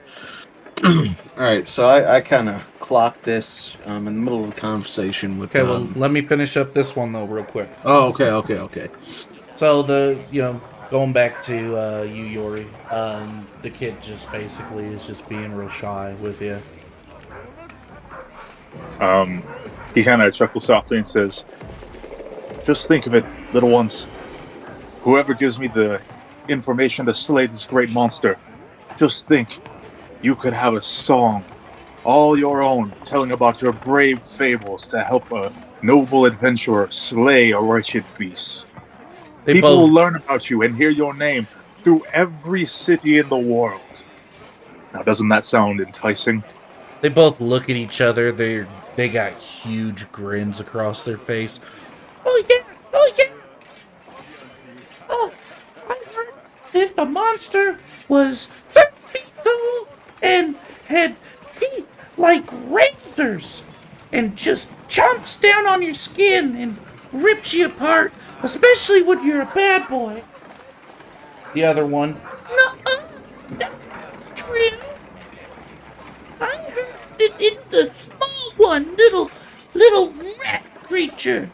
All right, so I kind of clocked this in the middle of the conversation with Okay, well, let me finish up this one though, real quick. Oh, okay. So going back to you, Yori, the kid just basically is just being real shy with you. He kind of chuckles softly and says, "Just think of it, little ones. Whoever gives me the information to slay this great monster, just think, you could have a song all your own telling about your brave fables to help a noble adventurer slay a wretched beast. They People will both learn about you and hear your name through every city in the world. Now, doesn't that sound enticing?" they both look at each other. They got huge grins across their face. Oh yeah, oh yeah. Oh, I heard that the monster was 30 feet tall and had teeth like razors and just chomps down on your skin and rips you apart, especially when you're a bad boy. The other one, no, that's true. I heard that it's a small one, little rat creature.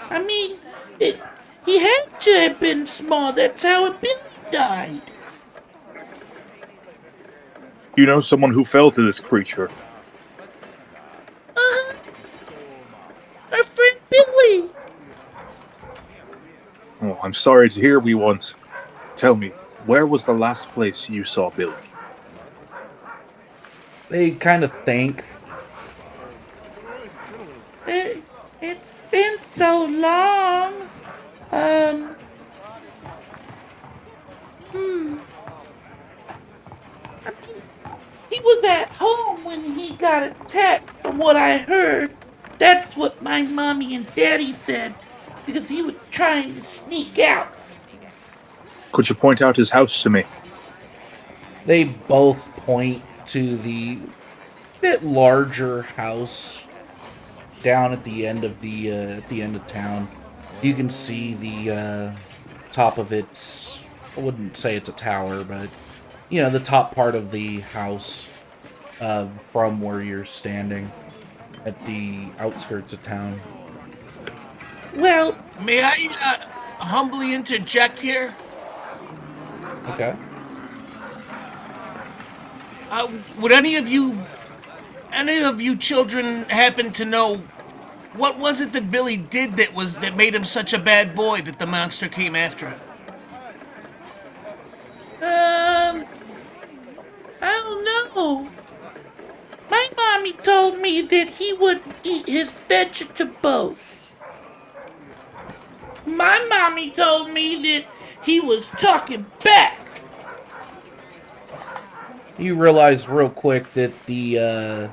I mean, he had to have been small. That's how Billy died. You know someone who fell to this creature. Our friend Billy. Oh, I'm sorry to hear, wee ones. Tell me, where was the last place you saw Billy? They kind of think. It's been so long. Um, I mean, he was at home when he got attacked, from what I heard. That's what my mommy and daddy said, because he was trying to sneak out. Could you point out his house to me? They both point to the bit larger house down at the end of town. You can see the top of its. I wouldn't say it's a tower, but the top part of the house from where you're standing at the outskirts of town. Well, May I humbly interject here? Okay. Would any of you children happen to know what was it that Billy did that made him such a bad boy that the monster came after him? I don't know. My mommy told me that he wouldn't eat his vegetables. My mommy told me that he was talking back. You realize real quick that the at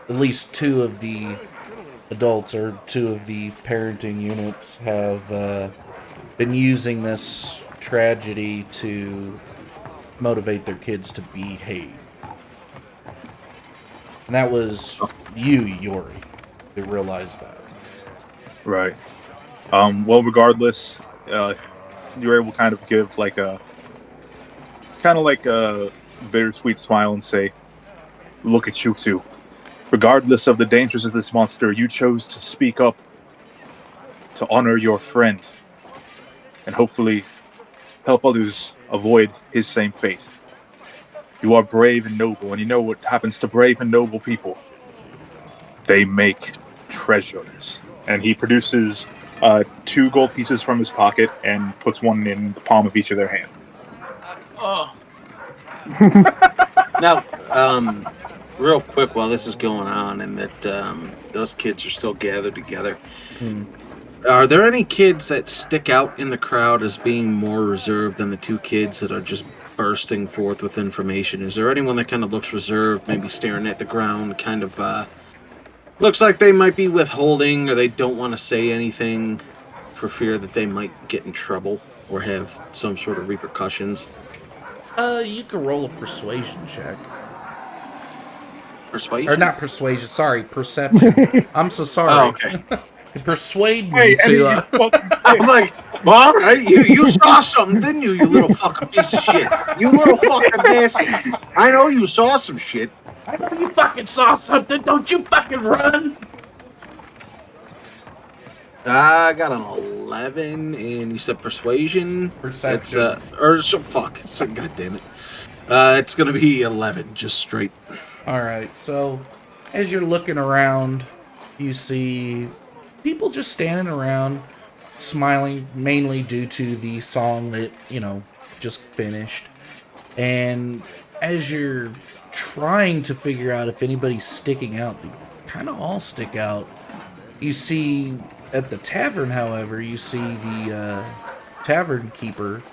least two of the adults or two of the parenting units have been using this tragedy to motivate their kids to behave. And that was you, Yori, that realized that. Right. Well, regardless, you're able to kind of give like a bittersweet smile and say, "Look at you two. Regardless of the dangers of this monster, you chose to speak up to honor your friend and hopefully help others avoid his same fate. You are brave and noble, and you know what happens to brave and noble people? They make treasures." And he produces 2 gold pieces from his pocket and puts one in the palm of each of their hand. Oh, Now, real quick, while this is going on, and that those kids are still gathered together, are there any kids that stick out in the crowd as being more reserved than the 2 kids that are just bursting forth with information? Is there anyone that kind of looks reserved, maybe staring at the ground, kind of looks like they might be withholding or they don't want to say anything for fear that they might get in trouble or have some sort of repercussions? You can roll a persuasion check. Persuasion? Or not persuasion, sorry, perception. I'm so sorry. Oh, okay. Persuade me to. I'm like, well, all right, you saw something, didn't you, you little fucking piece of shit? You little fucking bastard. I know you saw some shit. I know you fucking saw something. Don't you fucking run. I got an 11, and you said persuasion? Perception. God damn it. It's gonna be 11, just straight. All right. So, as you're looking around, you see people just standing around, smiling, mainly due to the song that just finished. And as you're trying to figure out if anybody's sticking out, they kind of all stick out. You see at the tavern, however, you see the tavern keeper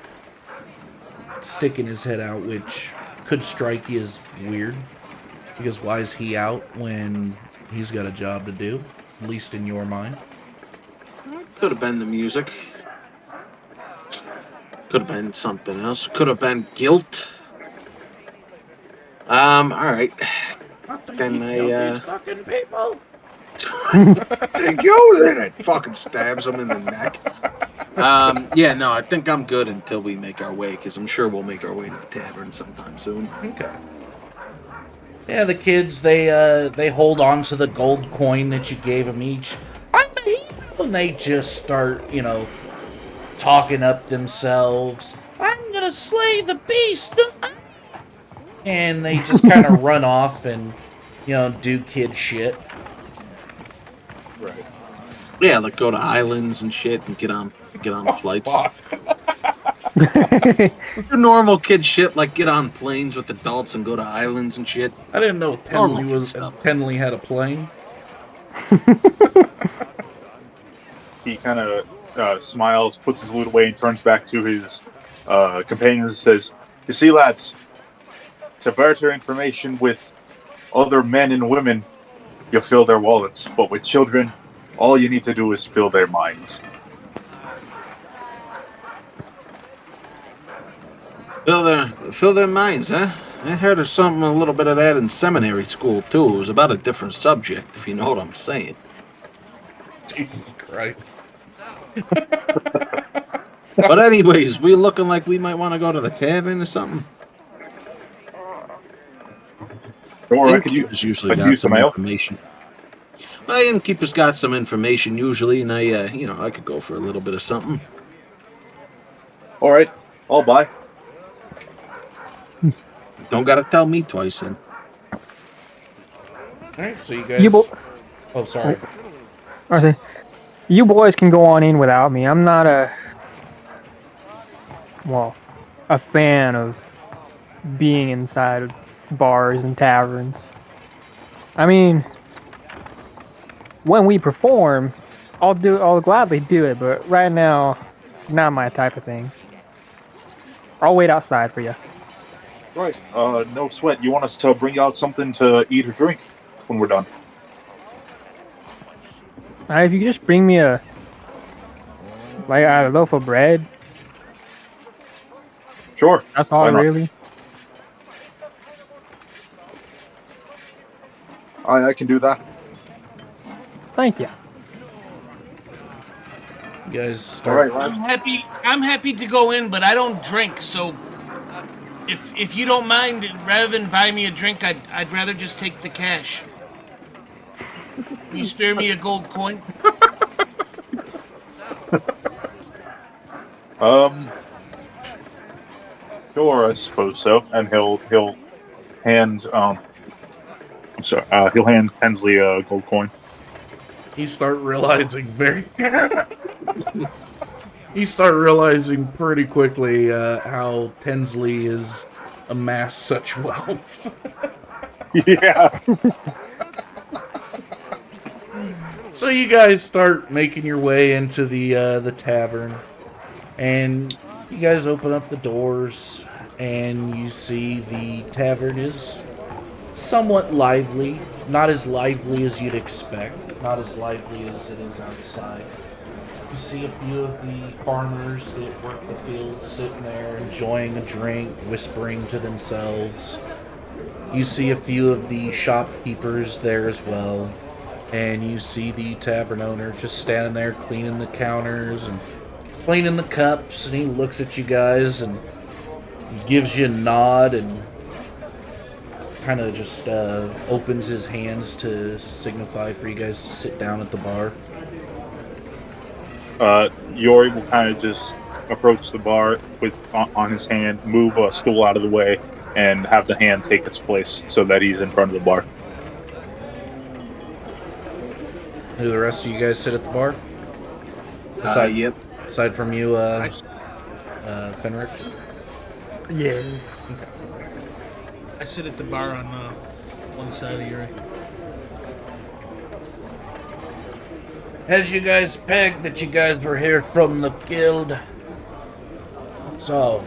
sticking his head out, which could strike you as weird, because why is he out when he's got a job to do, at least in your mind? Could have been the music. Could have been something else. Could have been guilt. All right. Then these fucking people. Thank you. Then it fucking stabs him in the neck. Yeah, no, I think I'm good until we make our way, because I'm sure we'll make our way to the tavern sometime soon. Okay. Yeah, the kids, they hold on to the gold coin that you gave them each. I'm a hero! And they just start, talking up themselves. I'm gonna slay the beast! and they just kind of run off and, do kid shit. Right. Yeah, like go to islands and shit and get on flights. Fuck. Your normal kid shit, like get on planes with adults and go to islands and shit. I didn't know Normal kid stuff. Tenley had a plane. He kind of smiles, puts his loot away, and turns back to his companions and says, "You see, lads, to barter information with other men and women, you fill their wallets. But with children, all you need to do is fill their minds." Fill their minds, huh? I heard of a little bit of that in seminary school too. It was about a different subject, if you know what I'm saying. Jesus Christ. But anyways, we looking like we might want to go to the tavern or something. Or Innkeeper's usually got some information. Well, Innkeeper's got some information usually, and I could go for a little bit of something. All right, I'll buy. Don't gotta tell me twice, then. All right, so you guys. Oh, sorry. I say, you boys can go on in without me. I'm not a fan of being inside of bars and taverns. I mean, when we perform, I'll gladly do it, but right now, not my type of thing. I'll wait outside for you. Right. No sweat. You want us to bring out something to eat or drink when we're done? If you could just bring me a loaf of bread. Sure. That's all, really. I can do that. Thank you. You guys start. All right, I'm happy to go in, but I don't drink, so if you don't mind, rather than buy me a drink, I'd rather just take the cash. Can you spare me a gold coin? Sure, I suppose so. And he'll hand he'll hand Tensley a gold coin. You start realizing You start realizing pretty quickly how Tensley has amassed such wealth. Yeah. So you guys start making your way into the tavern, and you guys open up the doors, and you see the tavern is somewhat lively. Not as lively as you'd expect. Not as lively as it is outside. You see a few of the farmers that work the fields sitting there enjoying a drink, whispering to themselves. You see a few of the shopkeepers there as well. And you see the tavern owner just standing there cleaning the counters and cleaning the cups. And he looks at you guys and gives you a nod and kind of just opens his hands to signify for you guys to sit down at the bar. Yori will kind of just approach the bar with on his hand, move a stool out of the way, and have the hand take its place so that he's in front of the bar. Do the rest of you guys sit at the bar? Yep. Aside from you, Fenric? Yeah. Okay. I sit at the bar on one side of Yuri. As you guys pegged that you guys were here from the guild. So,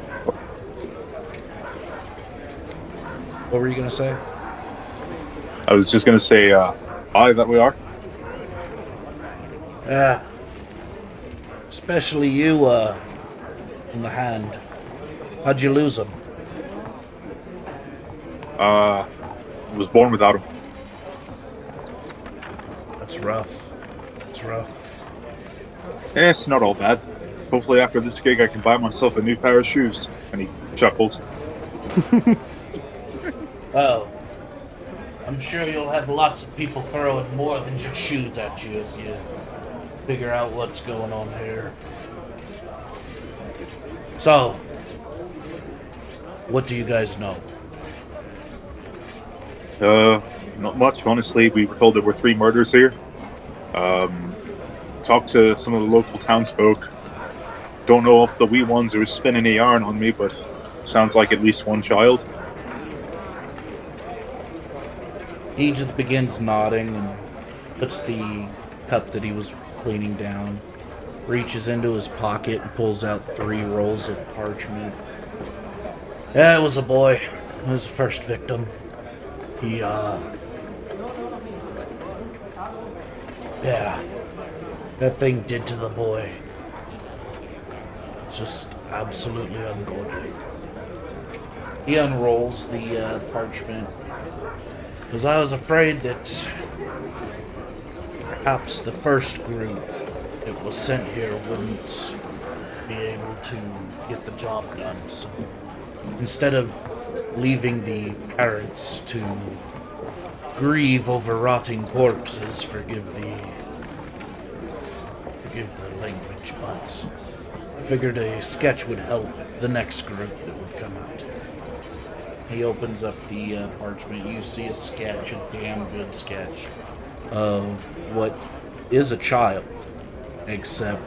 What were you gonna say? I was just gonna say, aye, that we are. yeah. Especially you, in the hand. How'd you lose him? Was born without him. That's rough. That's rough. It's not all bad. Hopefully after this gig I can buy myself a new pair of shoes. And he chuckles. Well, I'm sure you'll have lots of people throwing more than just shoes at you if you figure out what's going on here. So, what do you guys know? Not much, honestly. We were told there were 3 murders here. Talked to some of the local townsfolk. Don't know if the wee ones are spinning a yarn on me, but sounds like at least one child. He just begins nodding and puts the cup that he was cleaning down, reaches into his pocket and pulls out 3 rolls of parchment. Yeah, it was a boy. It was the first victim. He, yeah, that thing did to the boy. It's just absolutely ungodly. He unrolls the parchment, because I was afraid that perhaps the first group that was sent here wouldn't be able to get the job done. So instead of leaving the parents to grieve over rotting corpses, forgive the language, but I figured a sketch would help the next group that would come out. He opens up the parchment. You see a sketch, a damn good sketch, of what is a child, except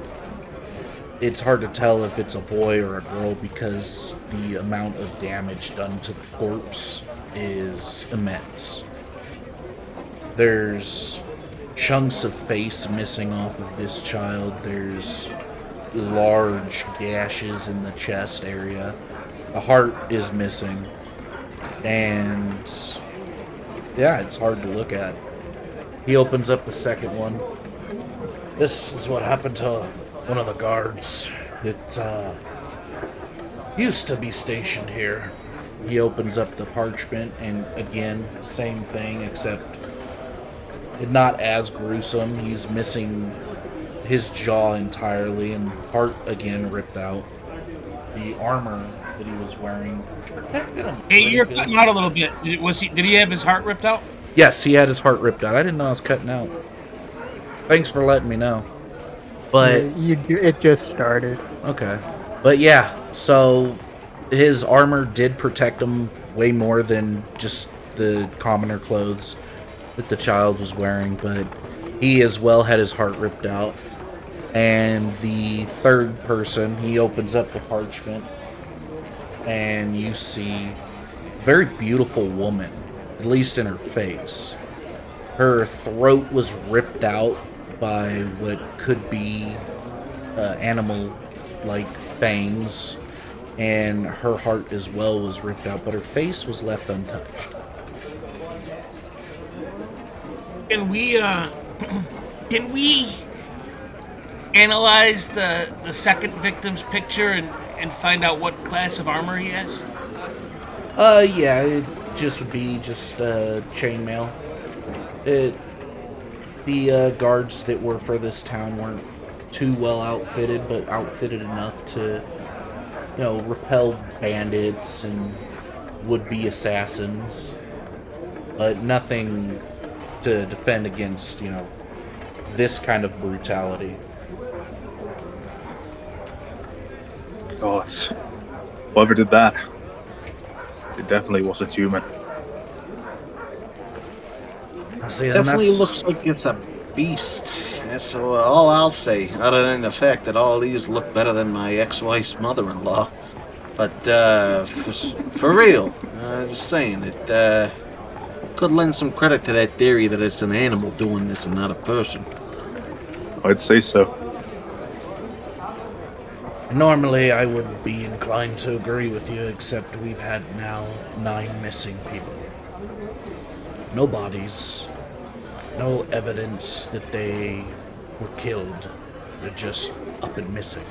it's hard to tell if it's a boy or a girl because the amount of damage done to the corpse is immense. There's chunks of face missing off of this child. There's large gashes in the chest area. The heart is missing. And yeah, it's hard to look at. He opens up the second one. This is what happened to one of the guards. It used to be stationed here. He opens up the parchment, and again, same thing, except not as gruesome. He's missing his jaw entirely, and heart again ripped out. The armor that he was wearing protected him. Hey, you're cutting out a little bit. Did he have his heart ripped out? Yes, he had his heart ripped out. I didn't know I was cutting out. Thanks for letting me know. But it just started. okay. But yeah, so his armor did protect him way more than just the commoner clothes that the child was wearing, but he as well had his heart ripped out. And the third person, he opens up the parchment, and you see a very beautiful woman, at least in her face. Her throat was ripped out by what could be animal-like fangs, and her heart as well was ripped out, but her face was left untouched. Can we analyze the second victim's picture and find out what class of armor he has? Yeah, it just would be just chainmail. The guards that were for this town weren't too well outfitted, but outfitted enough to, repel bandits and would-be assassins. But nothing to defend against, this kind of brutality. God, whoever did that, it definitely wasn't human. Definitely looks like it's a beast. That's all I'll say, other than the fact that all these look better than my ex-wife's mother-in-law. But for real, just saying, it could lend some credit to that theory that it's an animal doing this and not a person. I'd say so. Normally, I would be inclined to agree with you, except we've had now 9 missing people. No bodies. No evidence that they were killed. They're just up and missing.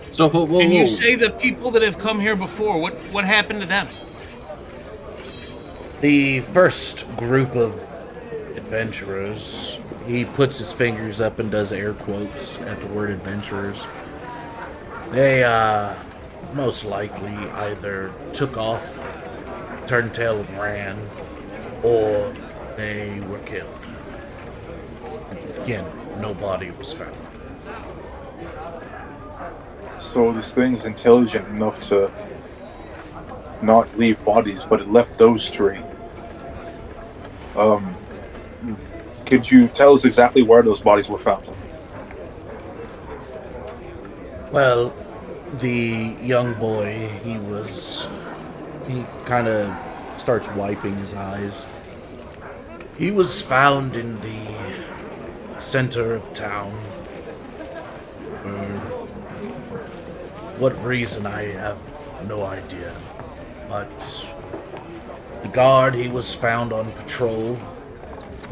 So, Can you say the people that have come here before, what happened to them? The first group of adventurers, he puts his fingers up and does air quotes at the word adventurers. They, most likely either took off, turned tail and ran, or they were killed. Again, no body was found. So this thing's intelligent enough to not leave bodies, but it left those 3. Um, could you tell us exactly where those bodies were found? Well, the young boy, he kind of starts wiping his eyes. He was found in the center of town. For what reason, I have no idea. But the guard, he was found on patrol,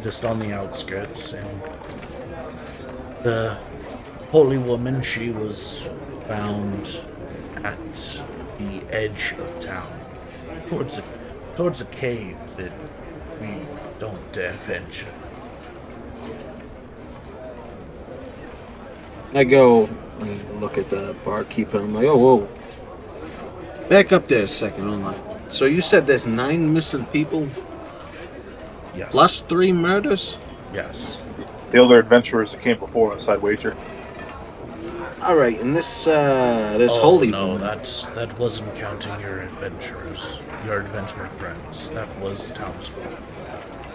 just on the outskirts, and the holy woman, she was found at the edge of town, towards a cave that we don't dare venture. I go and look at the barkeeper. I'm like, oh, whoa. Back up there a second. Hold on. So you said there's 9 missing people Yes. plus 3 murders? Yes. The other adventurers that came before us, I'd wager. All right, and this holy no, woman. that wasn't counting your adventurer friends. That was townsfolk.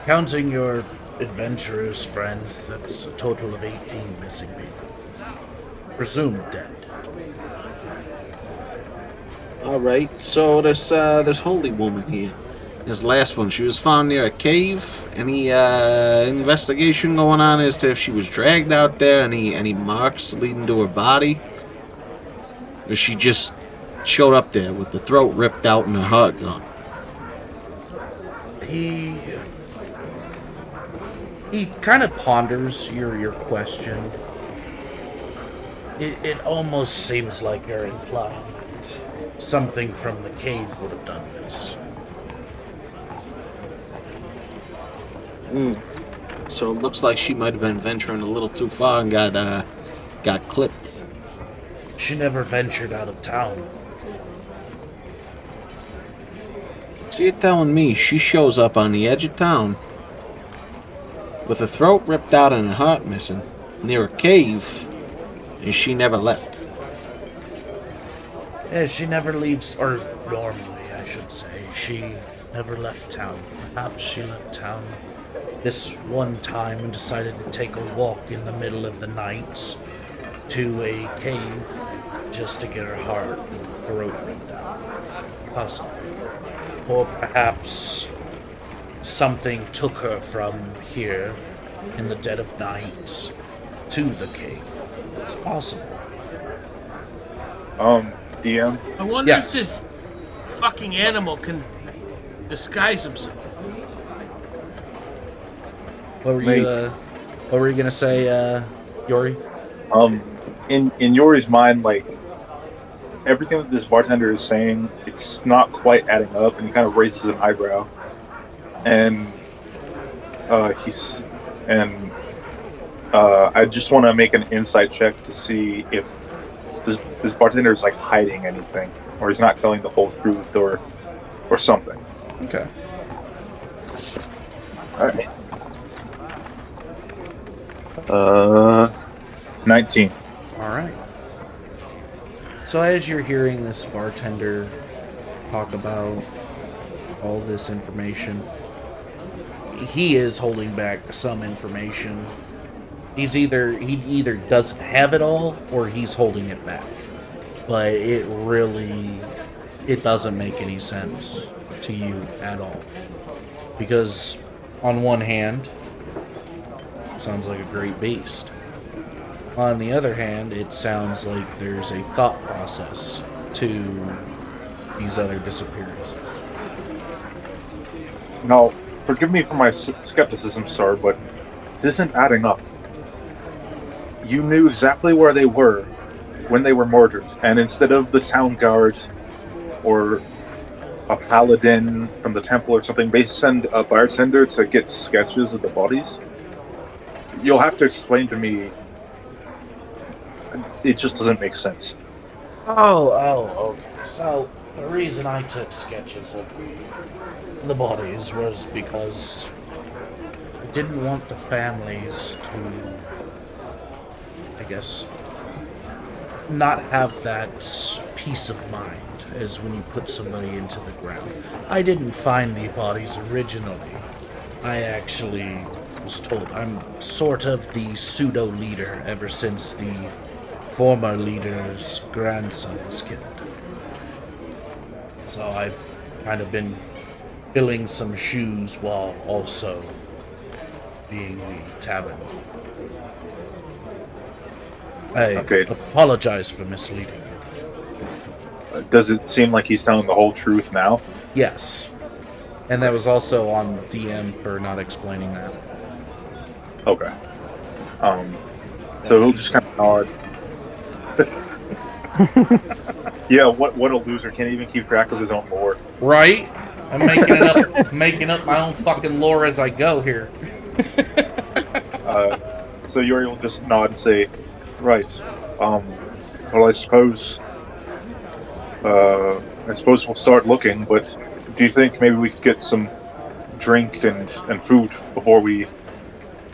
Counting your adventurers friends, that's a total of 18 missing people. Presumed dead. All right, so this holy woman here. This last one, she was found near a cave. Any investigation going on as to if she was dragged out there? Any marks leading to her body? Or she just showed up there with the throat ripped out and her heart gone? He kind of ponders your question. It almost seems like you're implying that something from the cave would have done this. So it looks like she might have been venturing a little too far and got clipped. She never ventured out of town. So you're telling me she shows up on the edge of town with her throat ripped out and her heart missing near a cave, and she never left? Yeah, she never leaves, or normally, I should say, she never left town. Perhaps she left town this one time and decided to take a walk in the middle of the night to a cave just to get her heart and throat ripped out. Possibly. Or perhaps something took her from here in the dead of night to the cave. It's possible. DM. I wonder Yes. if this fucking animal can disguise himself. What were you gonna say, Yori? In Yori's mind, like everything that this bartender is saying, it's not quite adding up, and he kind of raises an eyebrow, and I just want to make an insight check to see if this bartender is like hiding anything, or he's not telling the whole truth, or something. Okay. All right. 19. All right. So as you're hearing this bartender talk about all this information, he is holding back some information. He either doesn't have it all or he's holding it back. But it doesn't make any sense to you at all. Because on one hand, sounds like a great beast. On the other hand, it sounds like there's a thought process to these other disappearances. Now, forgive me for my skepticism, sir, but it isn't adding up. You knew exactly where they were when they were murdered, and instead of the town guards or a paladin from the temple or something, they send a bartender to get sketches of the bodies. You'll have to explain to me. It just doesn't make sense. Okay. So, the reason I took sketches of the bodies was because I didn't want the families to, I guess, not have that peace of mind as when you put somebody into the ground. I didn't find the bodies originally I actually was told I'm sort of the pseudo leader ever since the former leader's grandson was killed. So I've kind of been filling some shoes while also being the tavern. I Okay. apologize for misleading you. Does it seem like he's telling the whole truth now? Yes. And that was also on the DM for not explaining that. Okay. So he'll just kind of nod. Yeah, what a loser. Can't even keep track of his own lore. Right? I'm making up my own fucking lore as I go here. So Yuri will just nod and say, right. Well, I suppose we'll start looking, but do you think maybe we could get some drink and food before we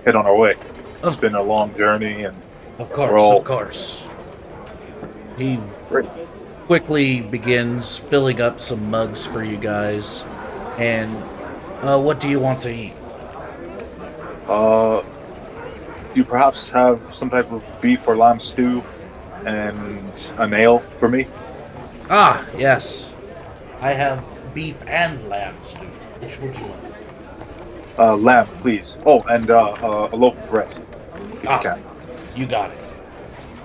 head on our way? It's been a long journey, and Of we're course, all of course. He great. quickly begins filling up some mugs for you guys. And what do you want to eat? Do you perhaps have some type of beef or lamb stew and a nail for me? Ah, yes. I have beef and lamb stew. Which would you like? Lamb, please. Oh, and a loaf of bread, if you can. You got it.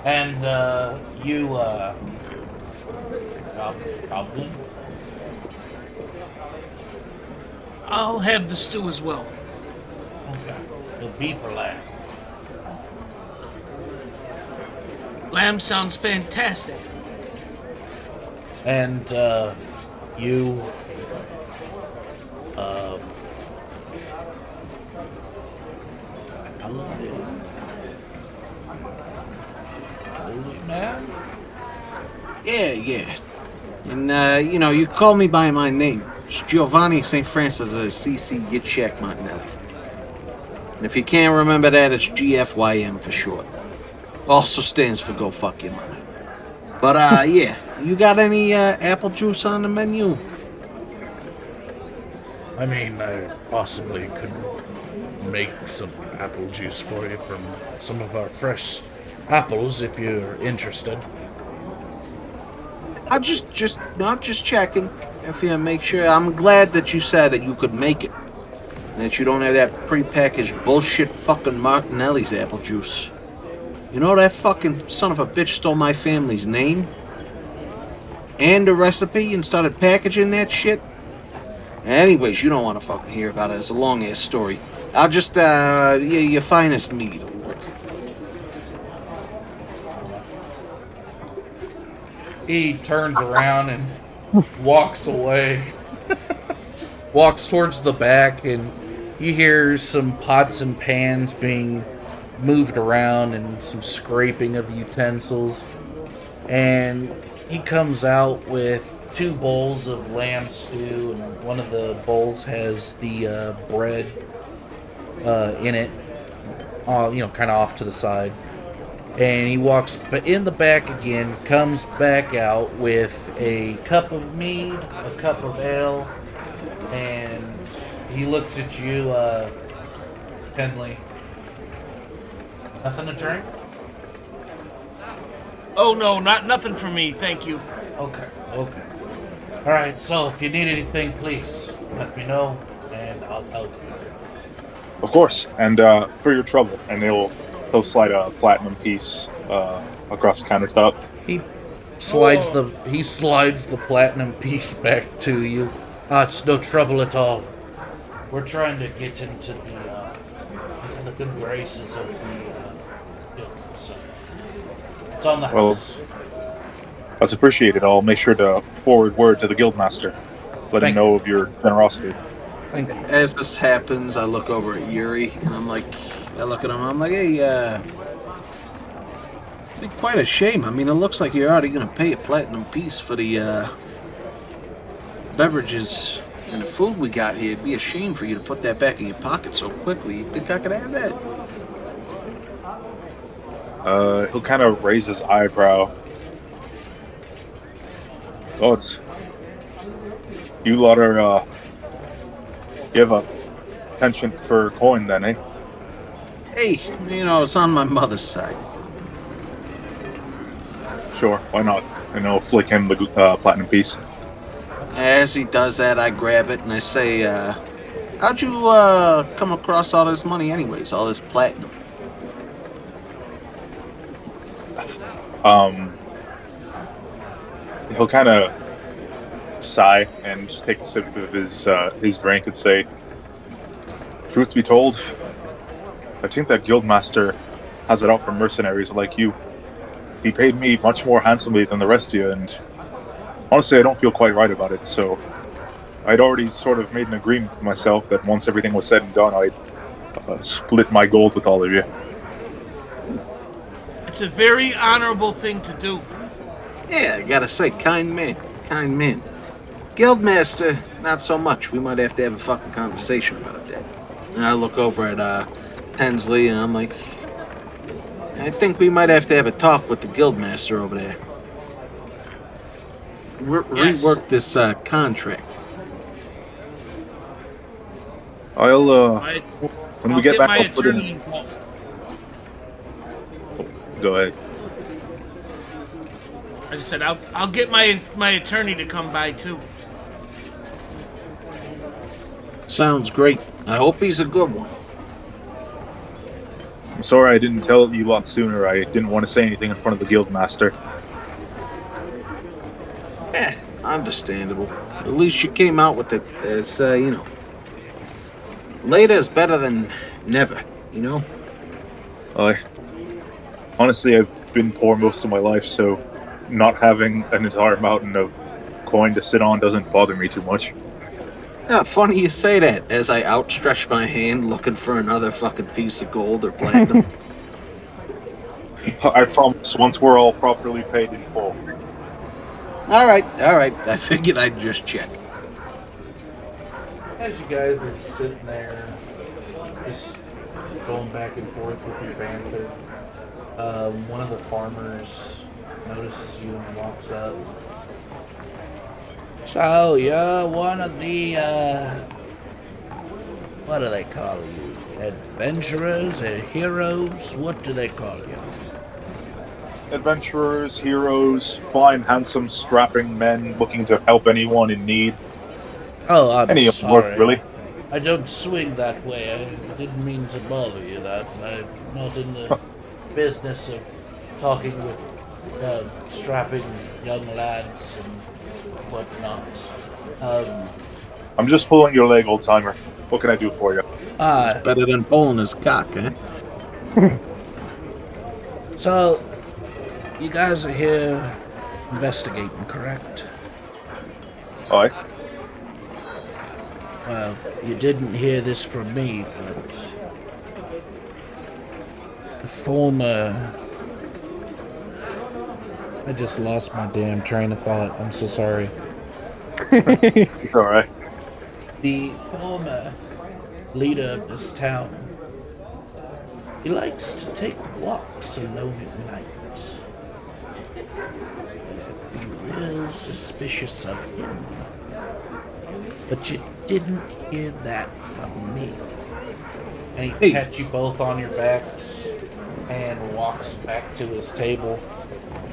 And goblin? I'll have the stew as well. Okay. The beef or lamb? Lamb sounds fantastic. And you Holy man? Yeah. And, you call me by my name. It's Giovanni St. Francis of CC Yitzhak Martinelli. And if you can't remember that, it's GFYM for short. Also stands for Go Fuck Your Mother. But, yeah. You got any apple juice on the menu? I mean, I possibly could make some apple juice for you from some of our fresh apples if you're interested. I just checking. If you make sure, I'm glad that you said that you could make it. And that you don't have that prepackaged bullshit fucking Martinelli's apple juice. You know that fucking son of a bitch stole my family's name? And the recipe and started packaging that shit? Anyways, you don't want to fucking hear about it. It's a long-ass story. I'll just, your finest meat will work. He turns around and walks away. Walks towards the back, and you hear some pots and pans being moved around and some scraping of utensils. And he comes out with 2 bowls of lamb stew, and one of the bowls has the bread in it, kind of off to the side. And he walks in the back again, comes back out with a cup of mead, a cup of ale, and he looks at you, Penley. Nothing to drink? Oh no, nothing for me, thank you. Okay. Alright, so if you need anything, please let me know, and I'll help you. Of course. And for your trouble. And he'll slide a platinum piece across the countertop. He slides the platinum piece back to you. It's no trouble at all. We're trying to get into the good graces of the guild, so it's on the house. That's appreciated. I'll make sure to forward word to the guildmaster. Let him know of your generosity. Thank you. As this happens, I look over at Yuri, and I look at him, I'm like, hey, it'd be quite a shame. I mean, it looks like you're already going to pay a platinum piece for the beverages and the food we got here. It'd be a shame for you to put that back in your pocket so quickly. You think I could have that? He'll kind of raise his eyebrow. Oh, it's... You lot are... you have a penchant for coin, then, eh? Hey, it's on my mother's side. Sure, why not? And I'll flick him the platinum piece. As he does that, I grab it and I say, how'd you come across all this money anyways, all this platinum? He'll kind of sigh and just take a sip of his drink and say, "Truth be told, I think that guildmaster has it out for mercenaries like you. He paid me much more handsomely than the rest of you, and honestly, I don't feel quite right about it. So I'd already sort of made an agreement with myself that once everything was said and done, I'd split my gold with all of you." It's a very honorable thing to do. Yeah, I gotta say, kind man. Kind man. Guildmaster, not so much. We might have to have a fucking conversation about that. And I look over at Hensley and I'm like, I think we might have to have a talk with the guildmaster over there. Yes. Rework this contract. I'll I, when I'll we get get back, my I'll put attorney in. involved. Go ahead. I just said I'll get my attorney to come by too. Sounds great. I hope he's a good one. I'm sorry I didn't tell you a lot sooner. I didn't want to say anything in front of the guildmaster. Understandable. At least you came out with it as, later is better than never, I honestly, I've been poor most of my life, so not having an entire mountain of coin to sit on doesn't bother me too much. Yeah, funny you say that, as I outstretch my hand looking for another fucking piece of gold or platinum. I promise, once we're all properly paid in full. All right. I figured I'd just check. As you guys are sitting there, just going back and forth with your banter, one of the farmers notices you and walks up. So you're one of the what do they call you? Adventurers or heroes? What do they call you? Adventurers, heroes, fine, handsome, strapping men looking to help anyone in need. Oh, I'm Any of them work, sorry. really. I don't swing that way. I didn't mean to bother you. That I'm not in the business of talking with strapping young lads and whatnot. I'm just pulling your leg, old timer. What can I do for you? Better than pulling his cock, eh? So you guys are here investigating, correct? Aye. Well, you didn't hear this from me, but the former... I just lost my damn train of thought. I'm so sorry. It's alright. The former leader of this town, he likes to take walks alone at night. I feel real suspicious of him. But you didn't hear that from me. And he pats you both on your backs and walks back to his table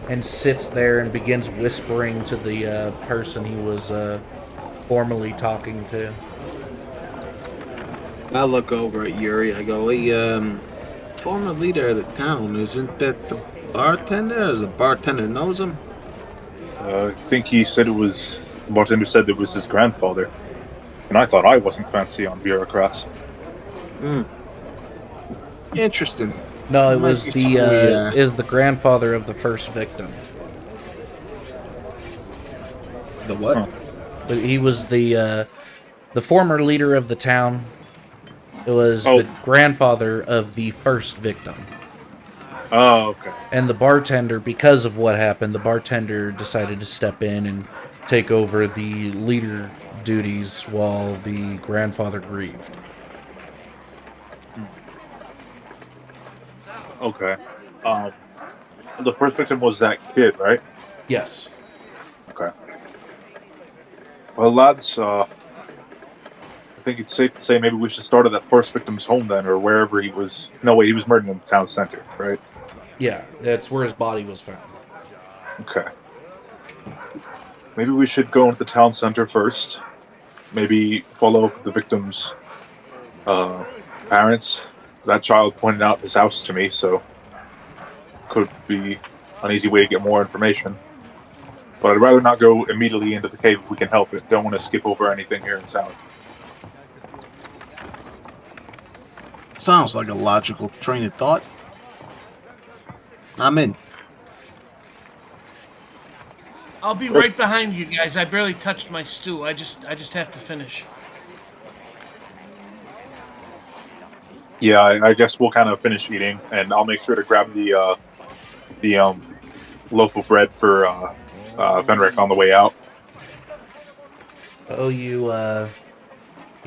and sits there and begins whispering to the person he was formerly talking to. I look over at Yuri. I go, hey, former leader of the town, isn't that the bartender? As the bartender knows him? I think he said it was. The bartender said it was his grandfather. And I thought I wasn't fancy on bureaucrats. Interesting. No, it Might was be something is the grandfather of the first victim. The what? Huh. But he was the former leader of the town. It was the grandfather of the first victim. Oh, okay. And the bartender, because of what happened, the bartender decided to step in and take over the leader duties while the grandfather grieved. Okay. The first victim was that kid, right? Yes. Okay. Well, lads, I think it's safe to say maybe we should start at that first victim's home then, or wherever he was. No, wait, he was murdered in the town center, right? Yeah, that's where his body was found. Okay. Maybe we should go into the town center first. Maybe follow up with the victim's parents. That child pointed out his house to me, so could be an easy way to get more information. But I'd rather not go immediately into the cave if we can help it. Don't want to skip over anything here in town. Sounds like a logical train of thought. I'm in. I'll be right behind you guys. I barely touched my stew. I just have to finish. Yeah, I guess we'll kind of finish eating, and I'll make sure to grab the loaf of bread for Fenric on the way out. Oh, you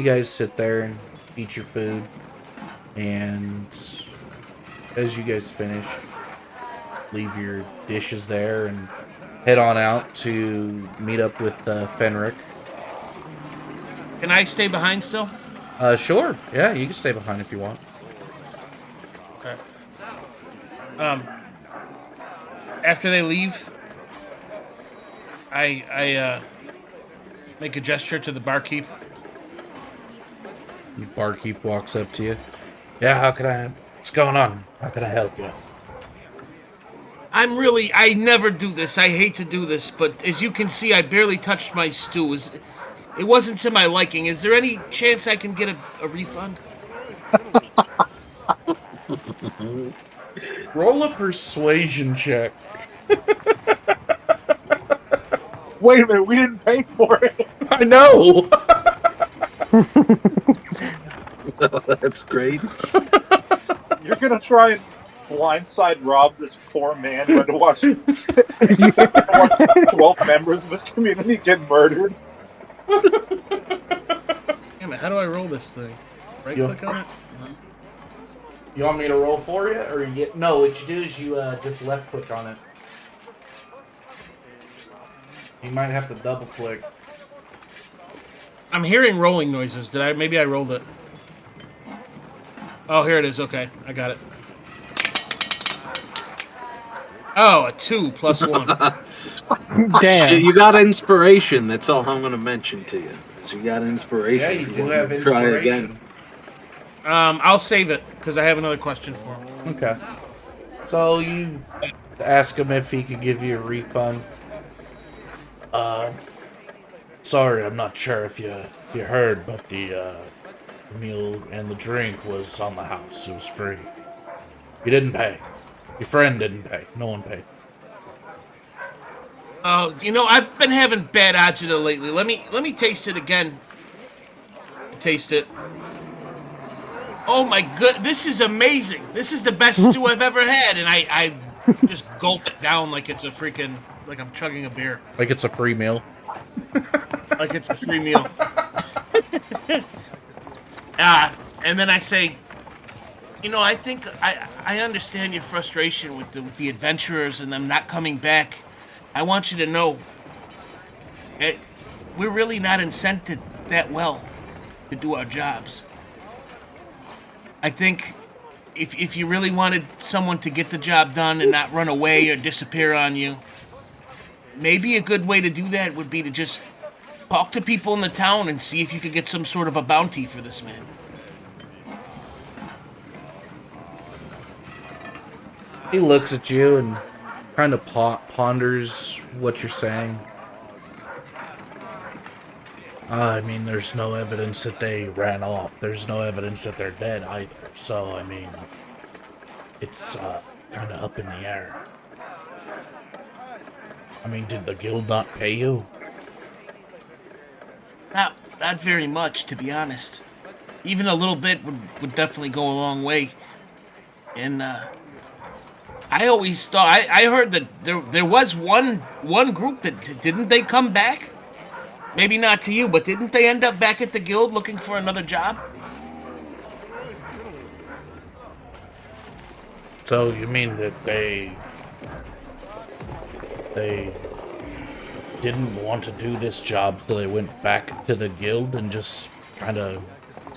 guys sit there and eat your food, and as you guys finish, leave your dishes there and head on out to meet up with Fenric. Can I stay behind still? Sure. Yeah, you can stay behind if you want. Okay. After they leave, I make a gesture to the barkeep. The barkeep walks up to you. Yeah, how can I... What's going on? How can I help you? I never do this. I hate to do this, but as you can see, I barely touched my stew. It wasn't to my liking. Is there any chance I can get a refund? Roll a persuasion check. Wait a minute, we didn't pay for it. I know. That's great. You're gonna try and blindside rob this poor man who had to watch 12 members of his community get murdered. Damn it! How do I roll this thing? Right click on it. You want me to roll for you, or no? What you do is you just left click on it. You might have to double click. I'm hearing rolling noises. Maybe I rolled it. Oh, here it is. Okay, I got it. Oh, a 2 plus 1. Damn. You got inspiration. That's all I'm going to mention to you. Is you got inspiration. Yeah, you If do want have to try inspiration. again. I'll save it because I have another question for him. Okay. So you ask him if he could give you a refund. Sorry, I'm not sure if you heard, but the meal and the drink was on the house. It was free. You didn't pay. Your friend didn't pay. No one paid. Oh, I've been having bad agita lately. Let me taste it again. Taste it. Oh my good, this is amazing. This is the best stew I've ever had, and I just gulp it down like it's like I'm chugging a beer. Like it's a free meal. Like it's a free meal. And then I say, I think I understand your frustration with the adventurers and them not coming back. I want you to know, we're really not incented that well to do our jobs. I think if you really wanted someone to get the job done and not run away or disappear on you, maybe a good way to do that would be to just talk to people in the town and see if you could get some sort of a bounty for this man. He looks at you and kind of ponders what you're saying. I mean, there's no evidence that they ran off. There's no evidence that they're dead either. So, I mean, it's kind of up in the air. I mean, did the guild not pay you? Not very much, to be honest. Even a little bit would definitely go a long way. And I always thought I heard that there was one group that didn't they come back? Maybe not to you, but didn't they end up back at the guild looking for another job? So you mean that they didn't want to do this job, so they went back to the guild and just kind of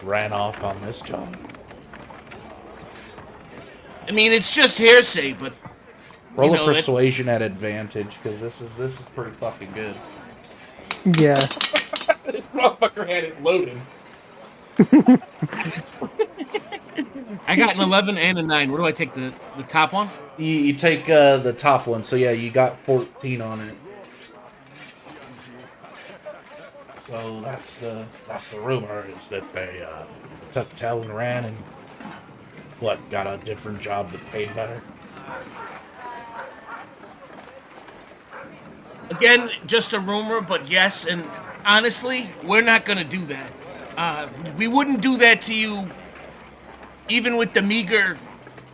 ran off on this job? I mean, it's just hearsay, but Roll a that persuasion at advantage, because this is pretty fucking good. Yeah. This motherfucker had it loaded. I got an 11 and a 9. What do I take, the top one? You take the top one, so yeah, you got 14 on it. So that's the rumor, is that they took Tell and ran and got a different job that paid better. Again, just a rumor, but yes, and honestly, we're not gonna do that. We wouldn't do that to you, even with the meager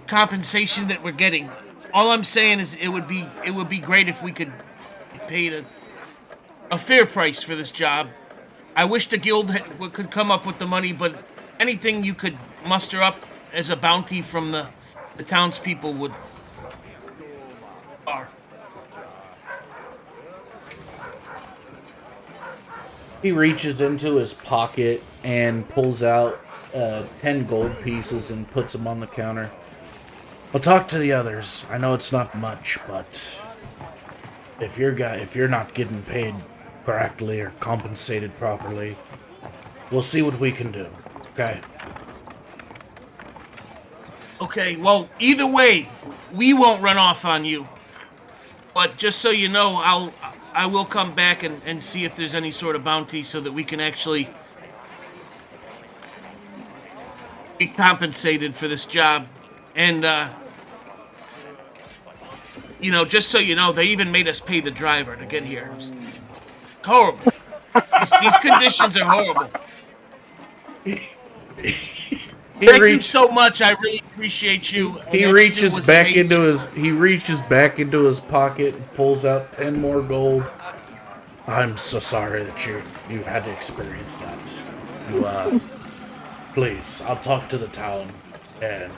compensation that we're getting. All I'm saying is it would be great if we could pay a fair price for this job. I wish the guild could come up with the money, but anything you could muster up as a bounty from the townspeople would. Are. He reaches into his pocket and pulls out 10 gold pieces and puts them on the counter. I'll talk to the others. I know it's not much, but if you're not getting paid correctly or compensated properly, we'll see what we can do. Okay. Okay, well, either way, we won't run off on you. But just so you know, I will come back and see if there's any sort of bounty so that we can actually be compensated for this job. And, just so you know, they even made us pay the driver to get here. It's horrible. These conditions are horrible. Thank you so much. I really appreciate you. He reaches back into his pocket and pulls out 10 more gold. I'm so sorry that you've had to experience that. Please, I'll talk to the town and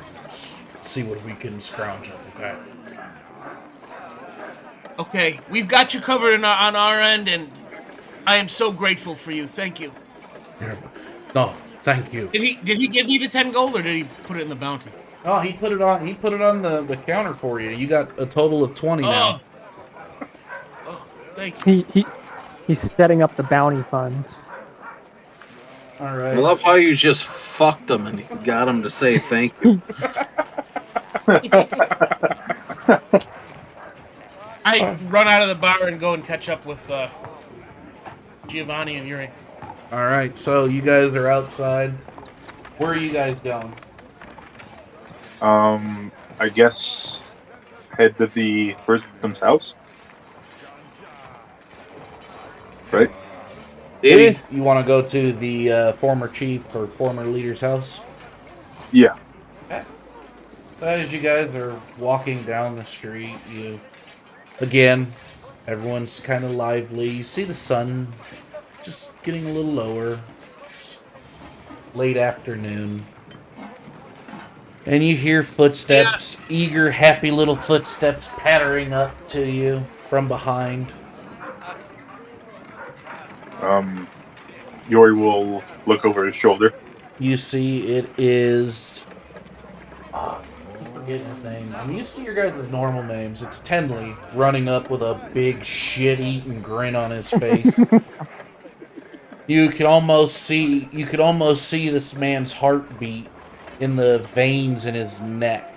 see what we can scrounge up, okay? Okay, we've got you covered on our end, and I am so grateful for you. Thank you. No, thank you. Did he give you the 10 gold, or did he put it in the bounty? Oh, he put it on the counter for you. You got a total of 20 now. Oh, thank you. He's setting up the bounty funds. All right. I love how you just fucked him and got him to say thank you. I run out of the bar and go and catch up with Giovanni and Yuri. All right, so you guys are outside. Where are you guys going? I guess head to the first victim's house. Right? Yeah. You want to go to the former chief or former leader's house? Yeah. Okay. So as you guys are walking down the street, again, everyone's kind of lively. You see the sun just getting a little lower. It's late afternoon. And you hear footsteps, eager, happy little footsteps pattering up to you from behind. Yori will look over his shoulder. You see it is... I forget his name. I'm used to your guys' normal names. It's Tenley running up with a big shit-eating grin on his face. You could almost see this man's heartbeat in the veins in his neck.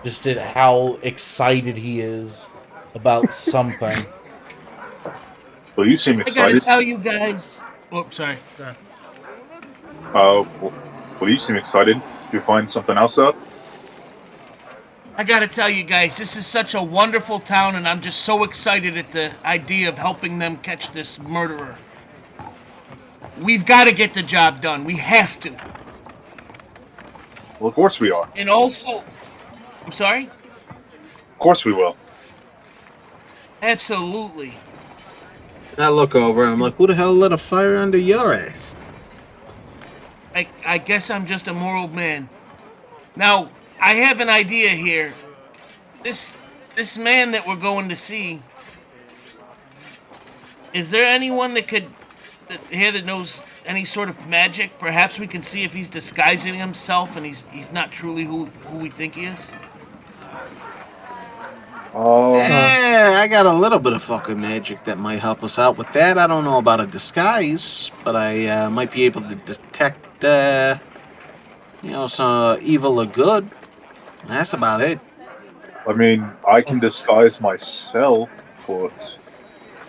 Just at how excited he is about something. Well, you seem I excited. gotta tell you guys. Oh, sorry. Well, you seem excited. You find something else up? I gotta tell you guys, this is such a wonderful town, and I'm just so excited at the idea of helping them catch this murderer. We've got to get the job done. We have to. Well, of course we are. And also, I'm sorry? Of course we will. Absolutely. I look over and I'm like, who the hell lit a fire under your ass? I guess I'm just a moral man. Now, I have an idea here. This man that we're going to see, is there anyone that knows any sort of magic? Perhaps we can see if he's disguising himself and he's not truly who we think he is. I got a little bit of fucking magic that might help us out with that. I don't know about a disguise, but I might be able to detect, some evil or good. That's about it. I mean, I can disguise myself, but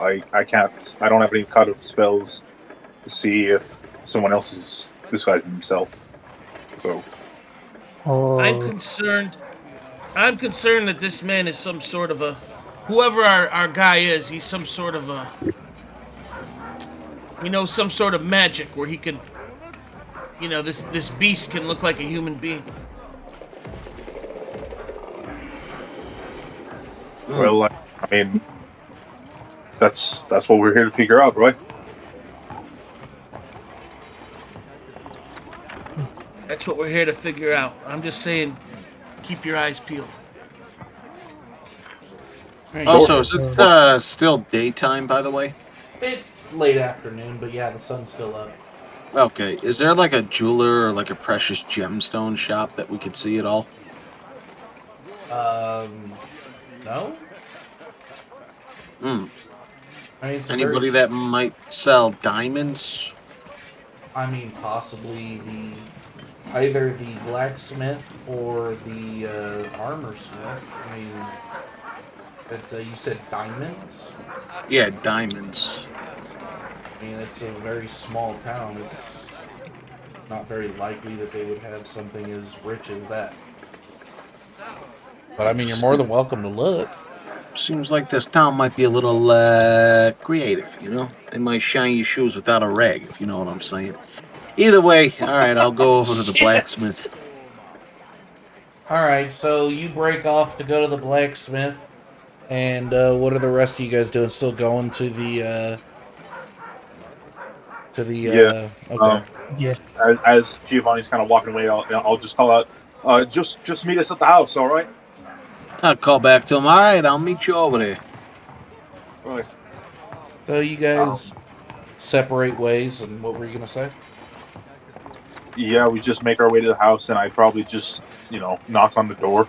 I can't. I don't have any kind of spells to see if someone else is disguising himself. So I'm Oh, concerned. I'm concerned that this man is some sort of a. Whoever our guy is, he's some sort of a. Some sort of magic where he can. This beast can look like a human being. well, I mean, that's what we're here to figure out, right? That's what we're here to figure out. I'm just saying, keep your eyes peeled. Also, is it still daytime, by the way? It's late afternoon, but yeah, the sun's still up. Okay. Is there like a jeweler or like a precious gemstone shop that we could see at all? No? Hmm. I mean, it's Anybody that might sell diamonds? I mean, possibly either the blacksmith or the armor smith. I mean, you said diamonds? Yeah, diamonds. I mean, it's a very small town. It's not very likely that they would have something as rich as that. But I mean, you're more than welcome to look. Seems like this town might be a little creative, you know? They might shine your shoes without a rag, if you know what I'm saying. Either way, all right, I'll go over to the Shit. blacksmith. All right, so you break off to go to the blacksmith, and what are the rest of you guys doing? Still going to the Yeah. okay. yeah. As Giovanni's kind of walking away, I'll just call out, just meet us at the house, all right? I'll call back to him. All right, I'll meet you over there. Right. So you guys separate ways, and what were you gonna say? Yeah, we just make our way to the house, and I probably just knock on the door.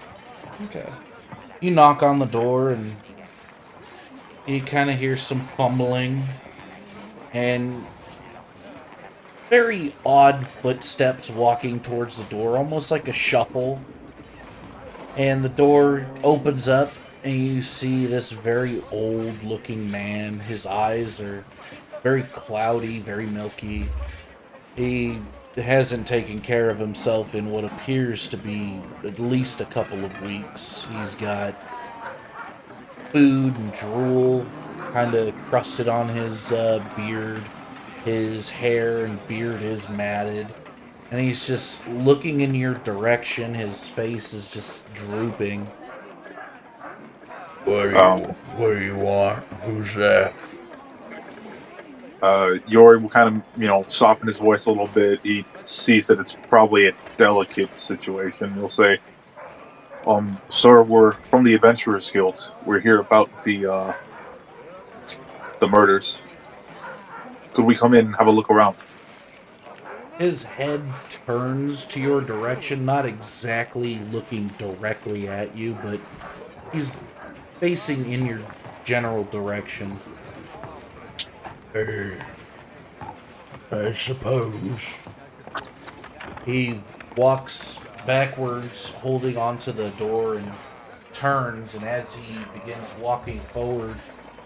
Okay. You knock on the door, and you kind of hear some fumbling and very odd footsteps walking towards the door, almost like a shuffle. And the door opens up, and you see this very old looking man. His eyes are very cloudy, very milky. He hasn't taken care of himself in what appears to be at least a couple of weeks. He's got food and drool kind of crusted on his beard. His hair and beard is matted. And he's just looking in your direction. His face is just drooping. Where you are? Who's there? Yori will kind of soften his voice a little bit. He sees that it's probably a delicate situation. He'll say, sir, we're from the Adventurers Guild. We're here about the murders. Could we come in and have a look around? His head turns to your direction, not exactly looking directly at you, but he's facing in your general direction. I suppose. He walks backwards, holding onto the door, and turns, and as he begins walking forward,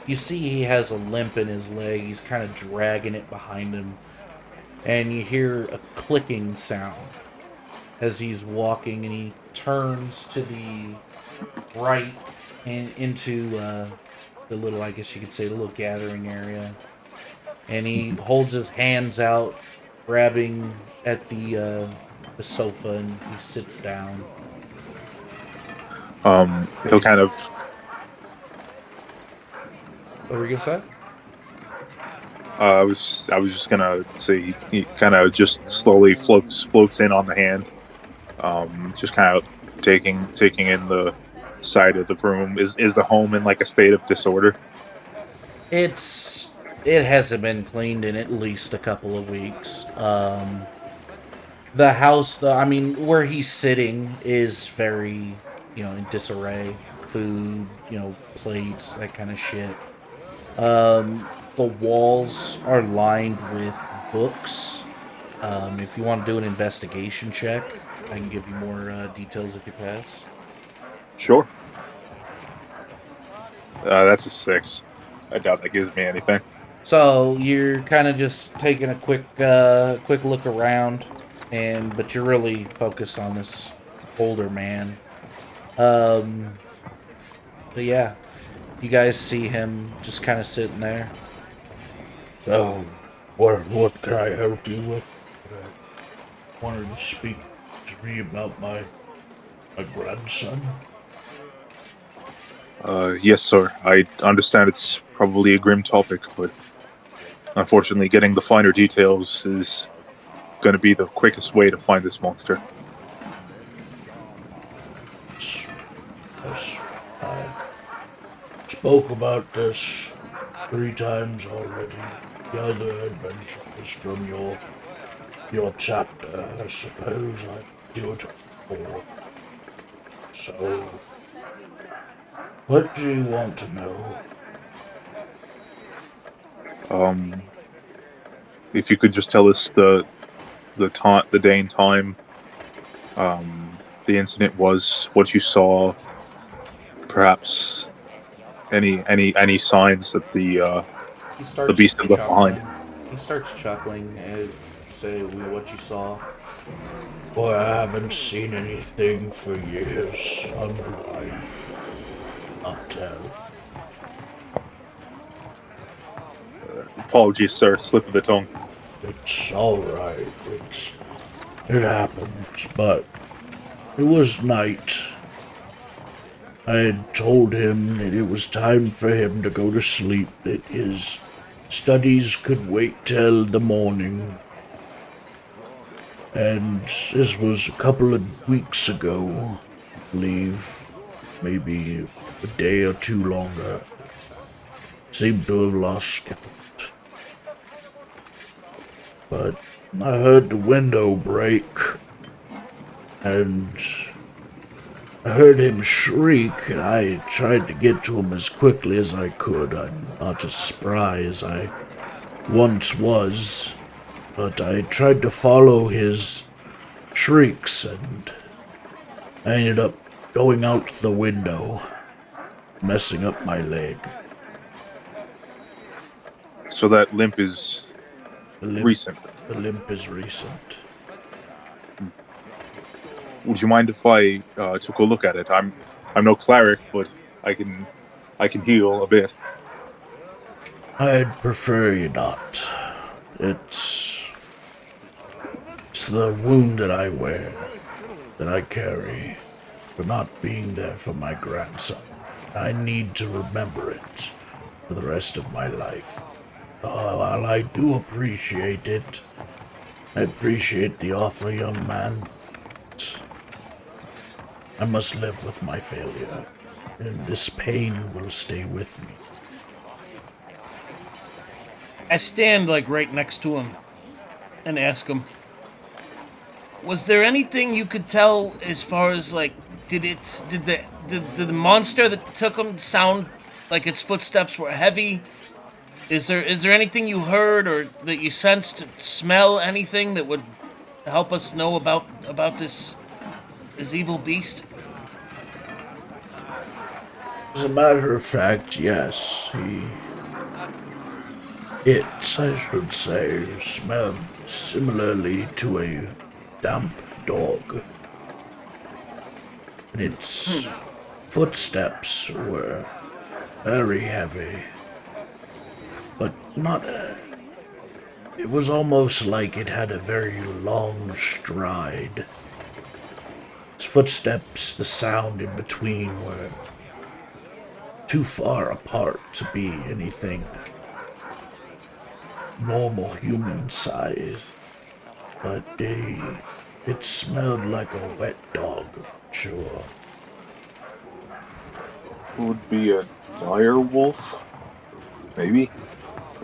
you see he has a limp in his leg. He's kind of dragging it behind him. And you hear a clicking sound as he's walking, and he turns to the right and into the little, I guess you could say, the little gathering area. And he holds his hands out, grabbing at the sofa, and he sits down. He'll kind of. What were you gonna say? I was just gonna say he kind of just slowly floats in on the hand, just kind of taking in the side of the room. Is the home in like a state of disorder? It's It hasn't been cleaned in at least a couple of weeks. The house, I mean, where he's sitting is very, in disarray. Food, plates, that kind of shit. The walls are lined with books. If you want to do an investigation check, I can give you more details if you pass. Sure. That's a 6. I doubt that gives me anything. So you're kind of just taking a quick look around, but you're really focused on this older man. Um, but yeah, you guys see him just kind of sitting there. So, what can I help you with? Wanted to speak to me about my grandson. Yes, sir. I understand it's probably a grim topic, but unfortunately, getting the finer details is going to be the quickest way to find this monster. Yes, I spoke about this 3 times already. The other adventures from your chapter, I suppose I do it 4. So, what do you want to know? If you could just tell us the day and time the incident was, what you saw, perhaps any signs that He the starts beast had left behind. chuckling. He starts chuckling and say what you saw. Boy, I haven't seen anything for years. I'm blind. Not tell. Apologies, sir. Slip of the tongue. It's alright. It happens, but it was night. I had told him that it was time for him to go to sleep, that his studies could wait till the morning. And this was a couple of weeks ago, I believe. Maybe a day or 2 longer. Seemed to have lost count. But I heard the window break, and I heard him shriek, and I tried to get to him as quickly as I could. I'm not as spry as I once was, but I tried to follow his shrieks, and I ended up going out the window, messing up my leg. So that limp is recent. The limp is recent. Would you mind if I took a look at it? I'm no cleric, but I can heal a bit. I'd prefer you not. It's the wound that I wear, that I carry, for not being there for my grandson. I need to remember it for the rest of my life. While I do appreciate it, I appreciate the offer, young man. I must live with my failure, and this pain will stay with me. I stand like right next to him and ask him, was there anything you could tell as far as like did the monster that took him sound like its footsteps were heavy? Is there anything you heard or that you sensed, smell anything that would help us know about this evil beast? As a matter of fact, yes, it, I should say, smelled similarly to a damp dog. And its footsteps were very heavy, but not. It was almost like it had a very long stride. Its footsteps, the sound in between, were too far apart to be anything normal human size, but it smelled like a wet dog for sure. Would be a dire wolf, maybe.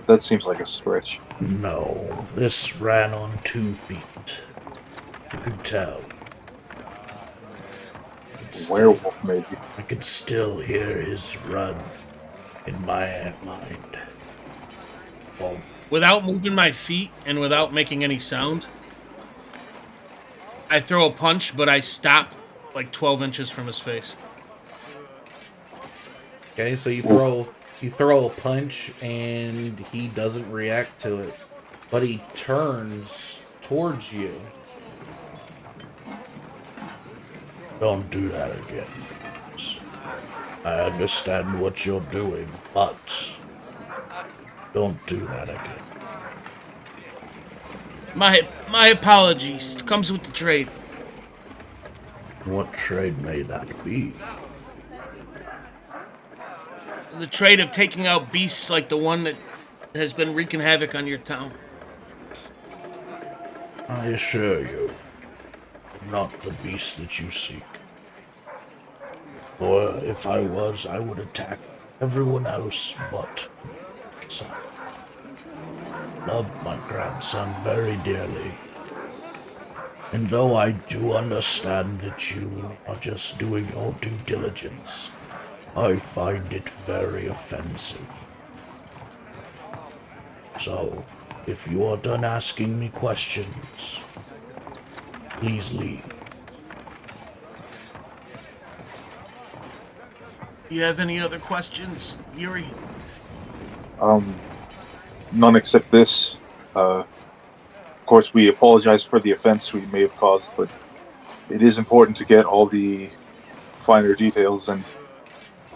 That seems like a stretch. No, this ran on 2 feet. You could tell. Werewolf, maybe. I could still hear his run in my mind. Oh, Without moving my feet and without making any sound, I throw a punch, but I stop like 12 inches from his face. Okay, so you throw a punch and he doesn't react to it, but he turns towards you. don't do that again. I understand what you're doing, but don't do that again. My apologies. It comes with the trade. What trade may that be? The trade of taking out beasts like the one that has been wreaking havoc on your town. I assure you, not the beast that you seek. Or if I was, I would attack everyone else but my son. Loved my grandson very dearly. And though I do understand that you are just doing your due diligence, I find it very offensive. So, if you are done asking me questions, please leave. Do you have any other questions, Yuri? None except this. Of course, we apologize for the offense we may have caused, but it is important to get all the finer details, and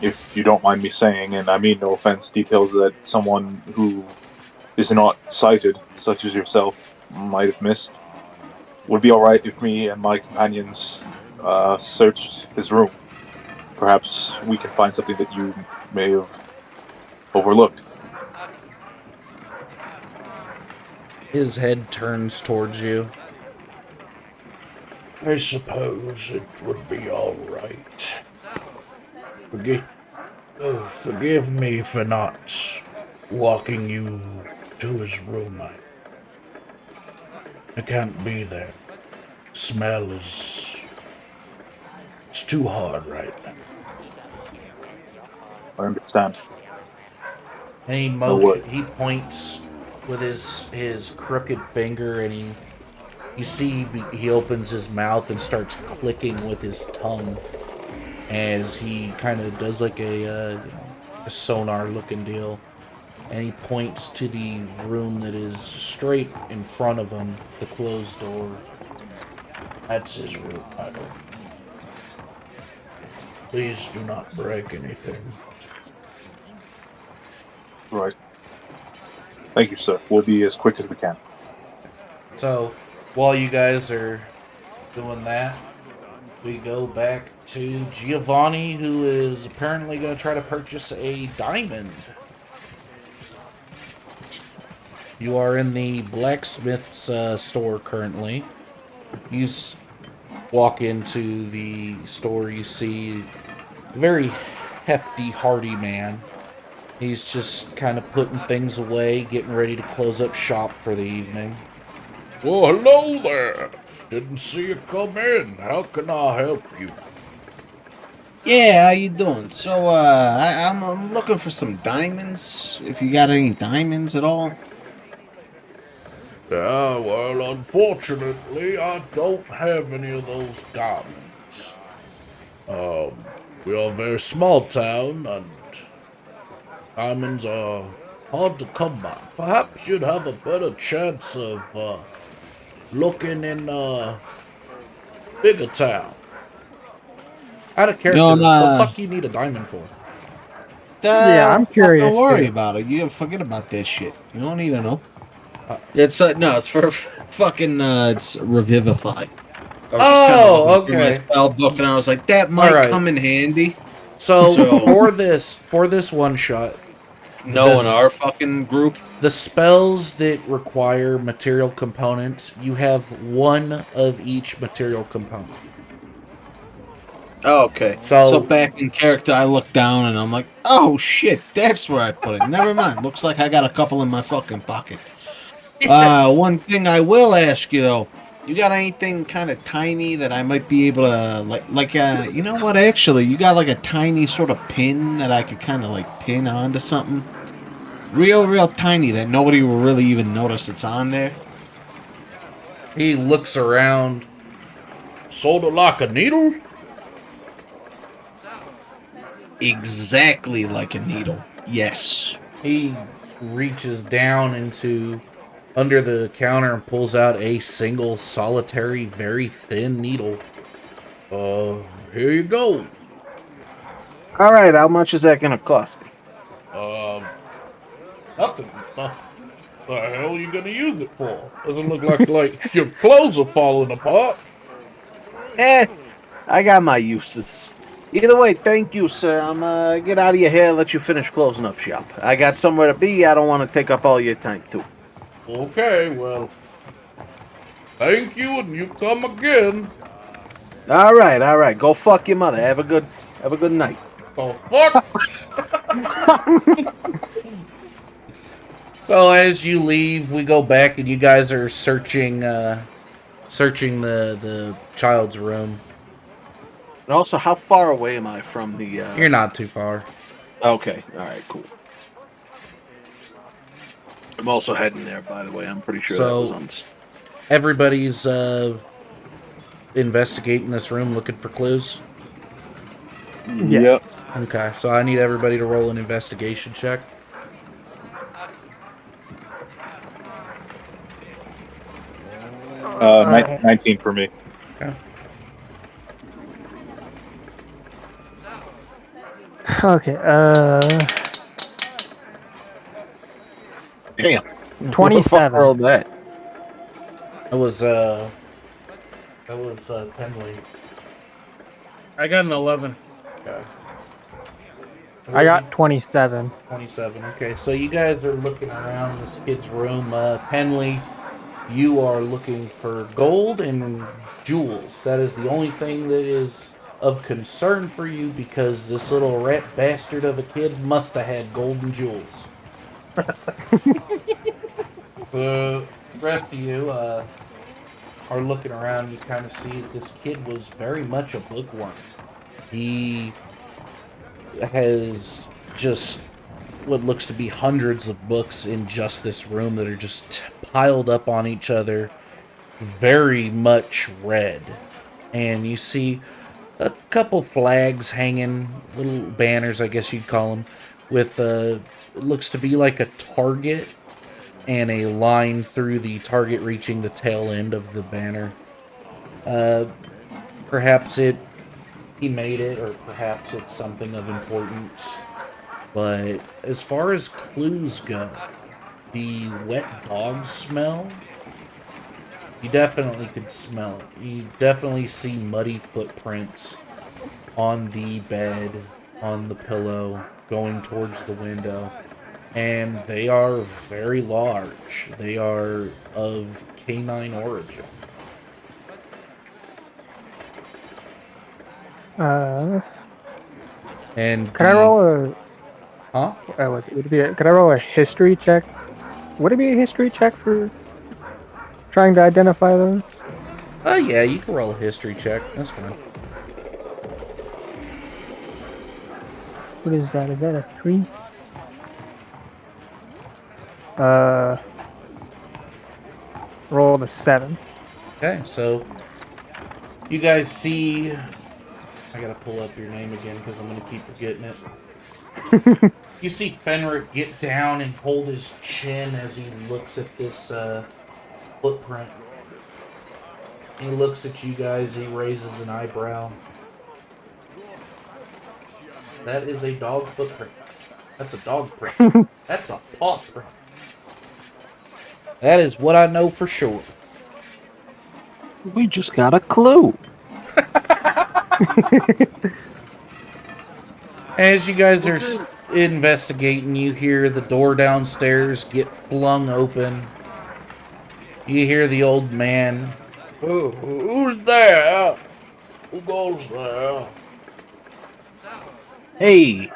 if you don't mind me saying, and I mean no offense, details that someone who is not sighted, such as yourself, might have missed. Would it be alright if me and my companions searched his room? Perhaps we can find something that you may have overlooked. His head turns towards you. I suppose it would be all right. Forgive me for not walking you to his room. I can't be there. Smell is... it's too hard right now. I understand. And he points with his crooked finger, and you see he opens his mouth and starts clicking with his tongue as he kind of does like a sonar looking deal, and he points to the room that is straight in front of him, the closed door. That's his room, madam. Please do not break anything. Right. Thank you, sir. We'll be as quick as we can. So, while you guys are doing that, we go back to Giovanni, who is apparently going to try to purchase a diamond. You are in the blacksmith's store currently. You walk into the store, you see a very hefty, hardy man. He's just kind of putting things away, getting ready to close up shop for the evening. Well, hello there. Didn't see you come in. How can I help you? Yeah, how you doing? So, I'm looking for some diamonds. If you got any diamonds at all. Yeah, well, unfortunately, I don't have any of those diamonds. We are a very small town, and diamonds are hard to come by. Perhaps you'd have a better chance of looking in a bigger town. Out of character, what the fuck do you need a diamond for? Yeah, I'm curious, Don't worry too. about it. You forget about that shit. You don't need to know. It's no, it's for fucking it's revivify. I was just kinda looking through my okay. spell book, and I was like, that might Alright. come in handy. So for this one shot, No, in our fucking group. the spells that require material components, you have one of each material component. Oh, okay. So So back in character, I look down and I'm like, oh shit, that's where I put it. Never mind. Looks like I got a couple in my fucking pocket. yes. One thing I will ask you though, you got anything kind of tiny that I might be able to you know what? Actually, you got like a tiny sort of pin that I could kind of like pin onto something, real tiny that nobody will really even notice it's on there. He looks around, sort of like a needle. Exactly like a needle. Yes. He reaches down into under the counter and pulls out a single solitary, very thin needle. Here you go. All right. How much is that gonna cost me? Uh, Nothing. The hell are you gonna use it for? Doesn't look like your clothes are falling apart. Eh, I got my uses. Either way, thank you, sir. I'm get out of your hair. Let you finish closing up shop. I got somewhere to be. I don't want to take up all your time too. Okay, well, thank you, and you come again. All right. Go fuck your mother. Have a good night. The fuck? So as you leave, we go back, and you guys are searching the child's room. And also, how far away am I from the? You're not too far. Okay. All right. Cool. I'm also heading there. By the way, I'm pretty sure that was So on. everybody's investigating this room, looking for clues. Yeah. Yep. Okay, so I need everybody to roll an investigation check. Alright. 19 for me. Okay. Okay. Damn. 27. Rolled that. That was Penley. I got an 11. Okay. I got 27. 27. Okay, so you guys are looking around this kid's room. Penley, you are looking for gold and jewels. That is the only thing that is of concern for you because this little rat bastard of a kid must have had gold and jewels. The rest of you are looking around. You kind of see this kid was very much a bookworm. He has just what looks to be hundreds of books in just this room that are just piled up on each other, very much read. And you see a couple flags hanging, little banners, I guess you'd call them, with it looks to be like a target and a line through the target reaching the tail end of the banner. Perhaps he made it, or perhaps it's something of importance. But as far as clues go, the wet dog smell, you definitely could smell it. You definitely see muddy footprints on the bed, on the pillow, going towards the window. And they are very large. They are of canine origin. Uh, And could I roll a? Huh? Would it be? Could I roll a history check? Would it be a history check for trying to identify those? Yeah, you can roll a history check. That's fine. What is that? Is that a 3? Rolled a 7. Okay, so you guys see. I gotta pull up your name again because I'm gonna keep forgetting it. You see Fenric get down and hold his chin as he looks at this footprint. He looks at you guys, he raises an eyebrow. That is a dog footprint. That's a dog print. That's a paw print. That is what I know for sure. We just got a clue. As you guys are investigating, you hear the door downstairs get flung open. You hear the old man. Who's there? Who goes there? Hey,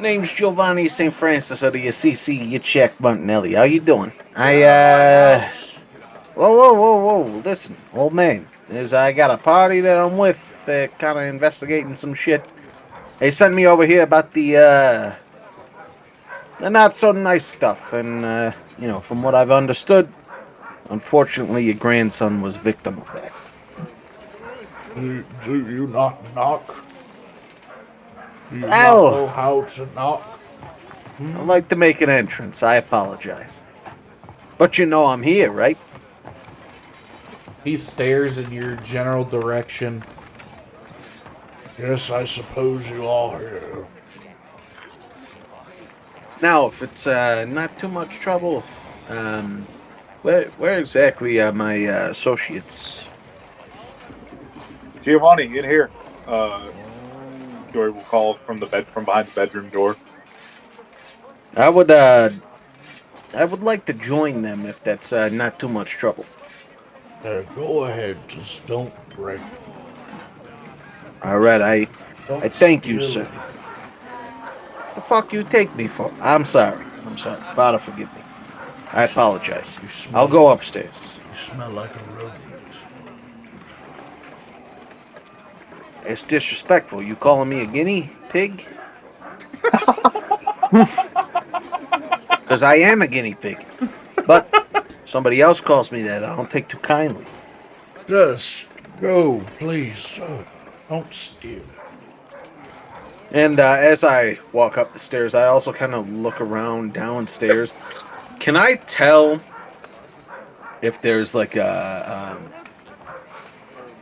name's Giovanni St. Francis of the Assisi. You check Montanelli. How you doing? Get out of my house. Whoa. Listen, old man. I got a party that I'm with, kind of investigating some shit. They sent me over here about the not so nice stuff, and from what I've understood, unfortunately, your grandson was victim of that. Do you not knock? Do you not Well, know how to knock? I'd like to make an entrance. I apologize, but I'm here, right? He stares in your general direction. Yes, I suppose you are here. Now, if it's not too much trouble, where exactly are my associates? Giovanni, in here. Jory will call from behind the bedroom door. I would like to join them if that's not too much trouble. Go ahead, just don't break. All right, I Don't thank you, steal sir. anything. The fuck you take me for? I'm sorry. Father, forgive me. I apologize. You smell. I'll go upstairs. You smell like a rodent. It's disrespectful. You calling me a guinea pig? Because I am a guinea pig. But somebody else calls me that. I don't take too kindly. Just go, please. Don't steal. And as I walk up the stairs, I also kind of look around downstairs. Can I tell if there's like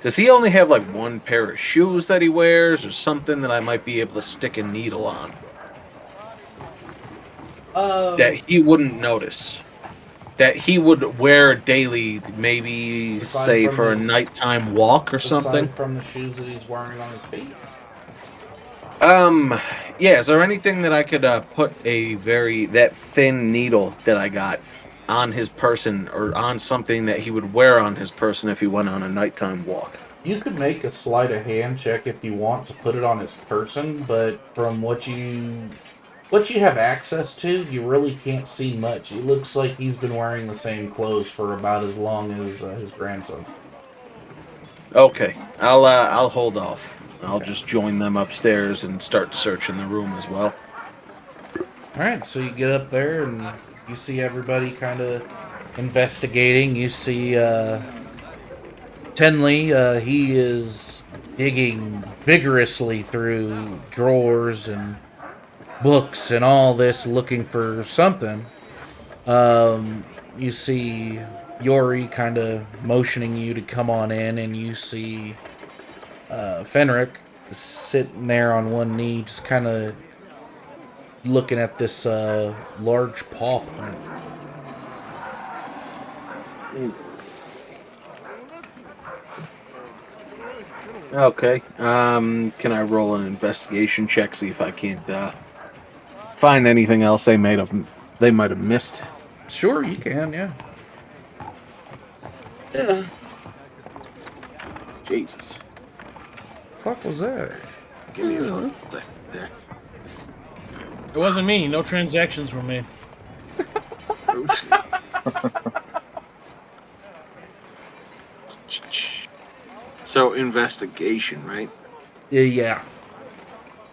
does he only have like one pair of shoes that he wears, or something that I might be able to stick a needle on that he wouldn't notice? That he would wear daily, maybe Aside say from for a the- nighttime walk or something. Aside from the shoes that he's wearing on his feet. Yeah. Is there anything that I could put that thin needle that I got on his person, or on something that he would wear on his person if he went on a nighttime walk? You could make a sleight of hand check if you want to put it on his person, but from what you have access to, you really can't see much. It looks like he's been wearing the same clothes for about as long as his grandson. Okay, I'll hold off. I'll Okay. just join them upstairs and start searching the room as well. All right, so you get up there and you see everybody kind of investigating. You see Tenley. He is digging vigorously through drawers and books and all this, looking for something. You see Yori kind of motioning you to come on in, and you see Fenric sitting there on one knee, just kind of looking at this large paw print. Okay. Can I roll an investigation check, see if I can't find anything else they might have missed? Sure, you can, yeah. Jesus. Fuck was that? Give me a fucking second there. It wasn't me. No transactions were made. So investigation, right? Yeah.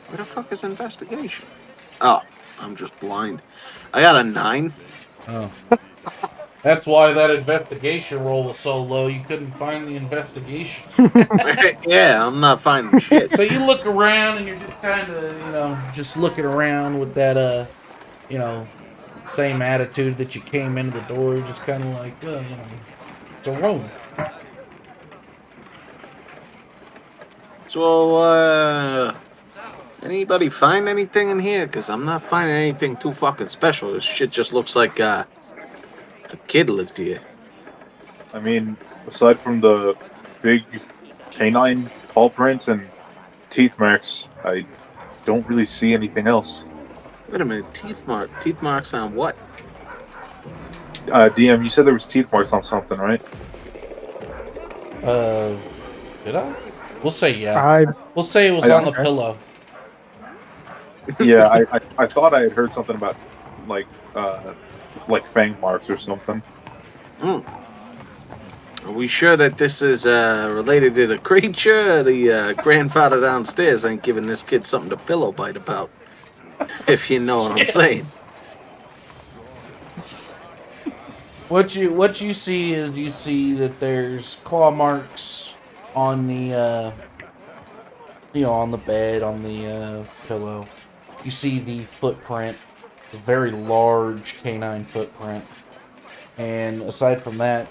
Where the fuck is investigation? Oh, I'm just blind. I got a 9. Oh. That's why that investigation roll was so low. You couldn't find the investigations. Yeah, I'm not finding shit. So you look around and you're just kind of, just looking around with that, same attitude that you came into the door. You're just kind of like, it's a room. So, anybody find anything in here? Because I'm not finding anything too fucking special. This shit just looks like a kid lived here. I mean, aside from the big canine paw prints and teeth marks, I don't really see anything else. Wait a minute, teeth marks on what? DM, you said there was teeth marks on something, right? Did I? We'll say yeah. I We'll say it was I- on the pillow. Yeah, I thought I had heard something about like uh like fang marks or something. Mm. Are we sure that this is related to the creature? The grandfather downstairs ain't giving this kid something to pillow bite about, if you know what I'm saying. Shit. What you see is you see that there's claw marks on the on the bed, on the pillow. You see the footprint, a very large canine footprint. And aside from that,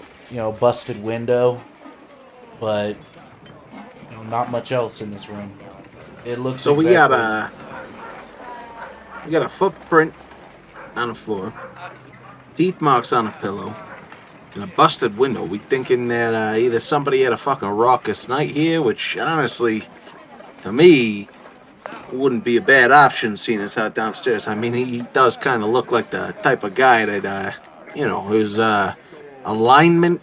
busted window, but not much else in this room. It looks So we got exactly. a footprint on the floor, teeth marks on a pillow, and a busted window. We thinking that either somebody had a fucking raucous night here, which honestly, to me, wouldn't be a bad option seeing as how downstairs. I mean, he does kind of look like the type of guy that, his alignment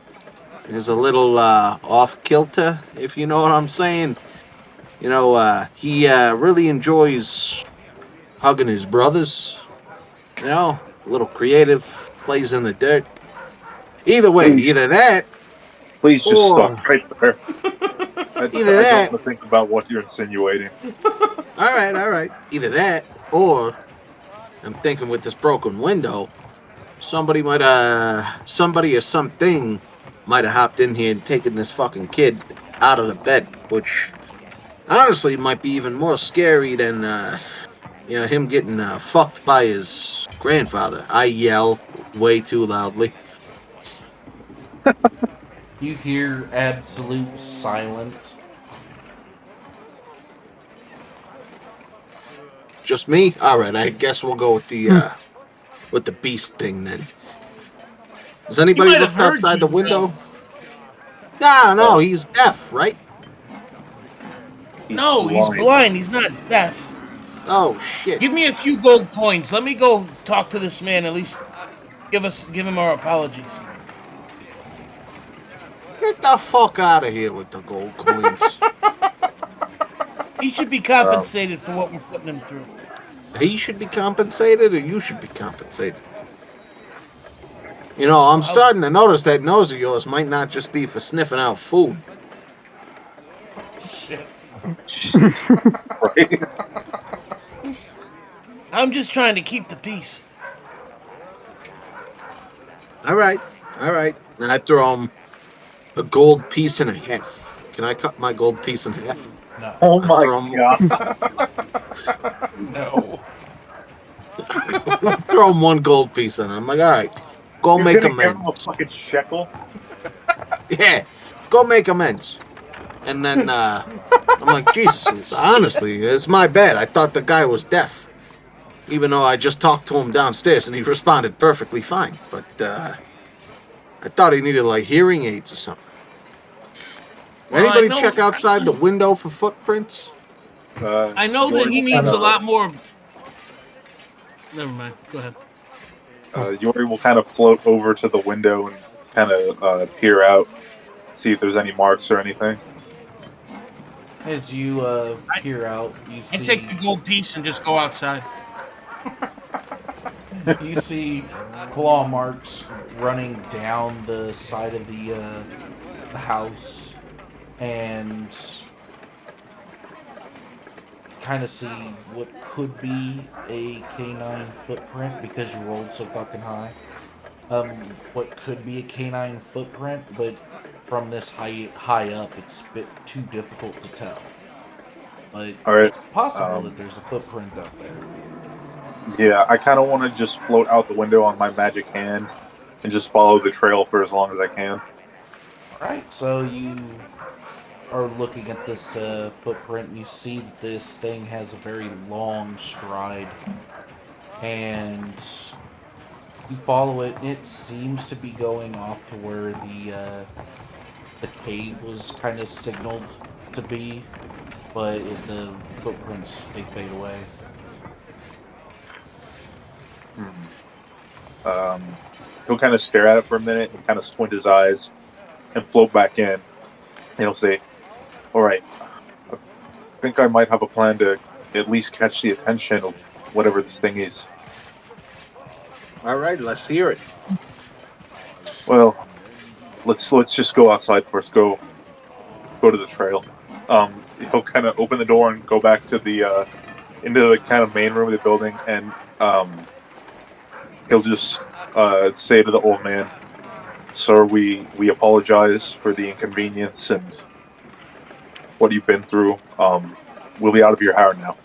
is a little off kilter, if you know what I'm saying. He really enjoys hugging his brothers. A little creative, plays in the dirt. Either way, Please, either that please just stop or right there. either I don't that. want to think about what you're insinuating. All right. Either that or I'm thinking with this broken window, somebody or something might have hopped in here and taken this fucking kid out of the bed, which honestly might be even more scary than him getting fucked by his grandfather. I yell way too loudly. You hear absolute silence. Just me? All right, I guess we'll go with the beast thing then. Has He anybody might have looked heard outside the you, window? though. No, Uh, he's deaf, right? he's No, he's blind. blind. He's not deaf. Oh shit. Give me a few gold coins. Let me go talk to this man. At least give him our apologies. Get the fuck out of here with the gold coins. He should be Um, compensated for what we're putting him through. He should be compensated or you should be compensated. I'm Well, starting to notice that nose of yours might not just be for sniffing out food. Shit. Jesus Christ. I'm just trying to keep the peace. All right. All right. And I throw him a gold piece and a half. Can I cut my gold piece in half? No. Oh I my throw him, god. No. throw him one gold piece in. I'm like, all right, go You're make gonna give him a amends. fucking shekel? Yeah, go make amends. And then I'm like, Jesus, honestly, it's my bad. I thought the guy was deaf. Even though I just talked to him downstairs and he responded perfectly fine. But I thought he needed like hearing aids or something. Well, Anybody check outside the window for footprints? I know that Yori he will needs kind a of lot more. Never mind. Go ahead. Yori will kind of float over to the window and kind of peer out, see if there's any marks or anything. As you peer out, you I take see the gold piece and just go outside. you see claw marks running down the side of the house, and kind of see what could be a canine footprint because you rolled so fucking high. What could be a canine footprint, but from this high up, it's a bit too difficult to tell. But All right. it's possible that Um, there's a footprint up there. yeah, I kind of want to just float out the window on my magic hand and just follow the trail for as long as I can. Alright, so you are looking at this footprint, and you see that this thing has a very long stride. And you follow it, and it seems to be going off to where the cave was kind of signaled to be, but the footprints, they fade away. He'll kind of stare at it for a minute and kind of squint his eyes and float back in. And he'll say, "All right, I think I might have a plan to at least catch the attention of whatever this thing is. All right, let's hear it. Well, let's just go outside first. Go to the trail. He'll kind of open the door and go back to the into the kind of main room of the building, and he'll just say to the old man, "Sir, we apologize for the inconvenience and what you've been through. We'll be out of your hair now."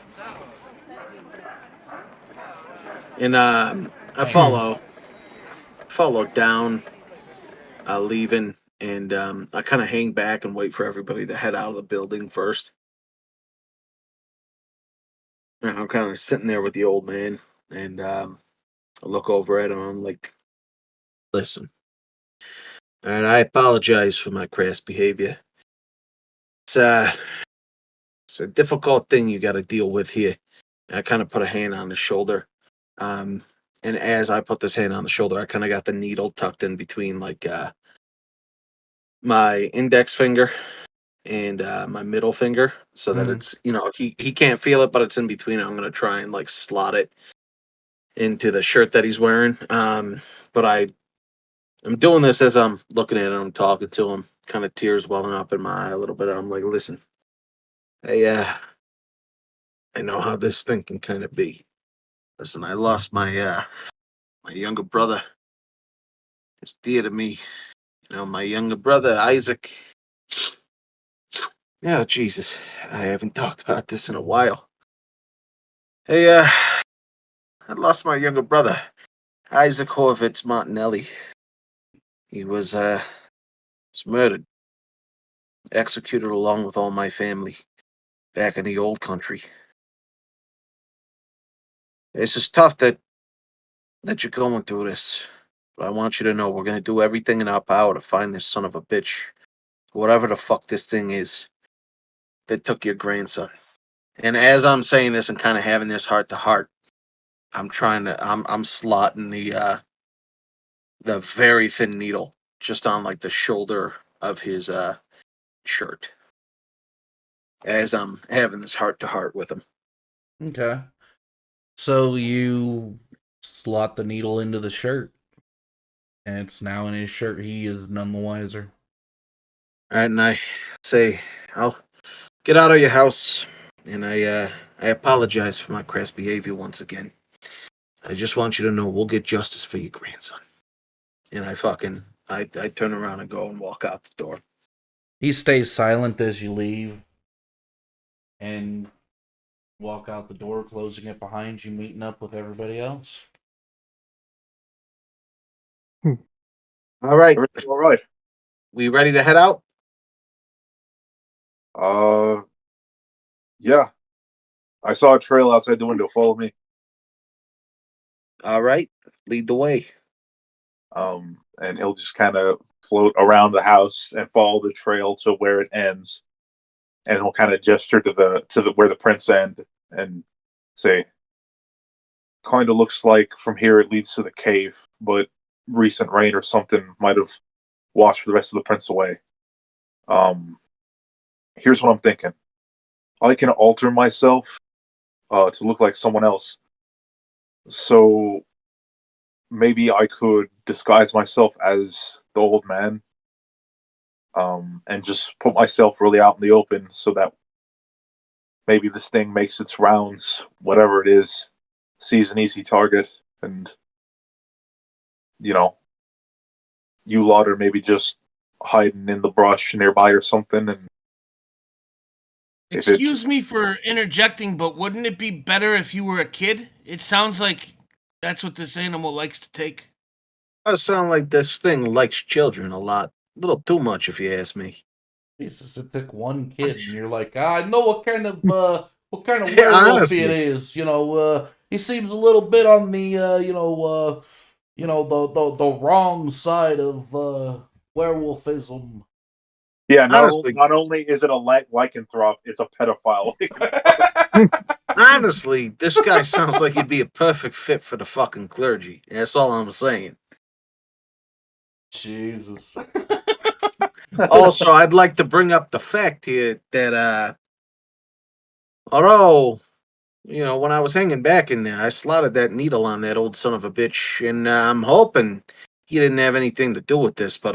And I follow down, leaving, and I kind of hang back and wait for everybody to head out of the building first. And I'm kind of sitting there with the old man, and I look over at him. I'm like, "Listen, and I apologize for my crass behavior. It's uh, it's a difficult thing you got to deal with here." And I kind of put a hand on his shoulder. Um, and as I put this hand on the shoulder, I kind of got the needle tucked in between like my index finger and my middle finger, so that it's he can't feel it, but it's in between. I'm gonna try and like slot it into the shirt that he's wearing. But I'm doing this as I'm looking at him, talking to him, kind of tears welling up in my eye a little bit. I'm like, listen, hey, I know how this thing can kind of be. Listen, I lost my younger brother. It's dear to me. You know, my younger brother, Isaac. Yeah, Jesus. I haven't talked about this in a while. Hey, I lost my younger brother, Isaac Horvitz Martinelli. He was murdered, executed along with all my family back in the old country. It's just tough that you're going through this. But I want you to know we're gonna do everything in our power to find this son of a bitch. Whatever the fuck this thing is that took your grandson. And as I'm saying this and kind of having this heart to heart, I'm slotting the very thin needle just on like the shoulder of his shirt as I'm having this heart to heart with him. Okay. So you slot the needle into the shirt, and it's now in his shirt. He is none the wiser. All right, and I say, I'll get out of your house, and I apologize for my crass behavior once again. I just want you to know we'll get justice for your grandson. And I turn around and go and walk out the door. He stays silent as you leave, and walk out the door, closing it behind you, meeting up with everybody else. All right, Everything all right? we ready to head out? Yeah. I saw a trail outside the window. Follow me. All right, lead the way. And he'll just kind of float around the house and follow the trail to where it ends, and he'll kind of gesture to the where the prints end and say, "Kind of looks like from here it leads to the cave, but recent rain or something might have washed the rest of the prints away. Um, Here's what I'm thinking: I can alter myself to look like someone else, so maybe I could disguise myself as the old man, and just put myself really out in the open so that maybe this thing makes its rounds, whatever it is, sees an easy target, and you know, you lot are maybe just hiding in the brush nearby or something, and if it Excuse me for interjecting, but wouldn't it be better if you were a kid? It sounds like that's what this animal likes to take. I sound like this thing likes children a lot. A little too much, if you ask me. Jesus, it took one kid, and you're like, I know what kind of Yeah, werewolf it honestly. is. He seems a little bit on the the wrong side of werewolfism. yeah, Honestly, not only is it a lycanthrope, it's a pedophile. honestly, this guy sounds like he'd be a perfect fit for the fucking clergy. That's all I'm saying. Jesus. Also, I'd like to bring up the fact here that although when I was hanging back in there, I slotted that needle on that old son of a bitch, and I'm hoping he didn't have anything to do with this, but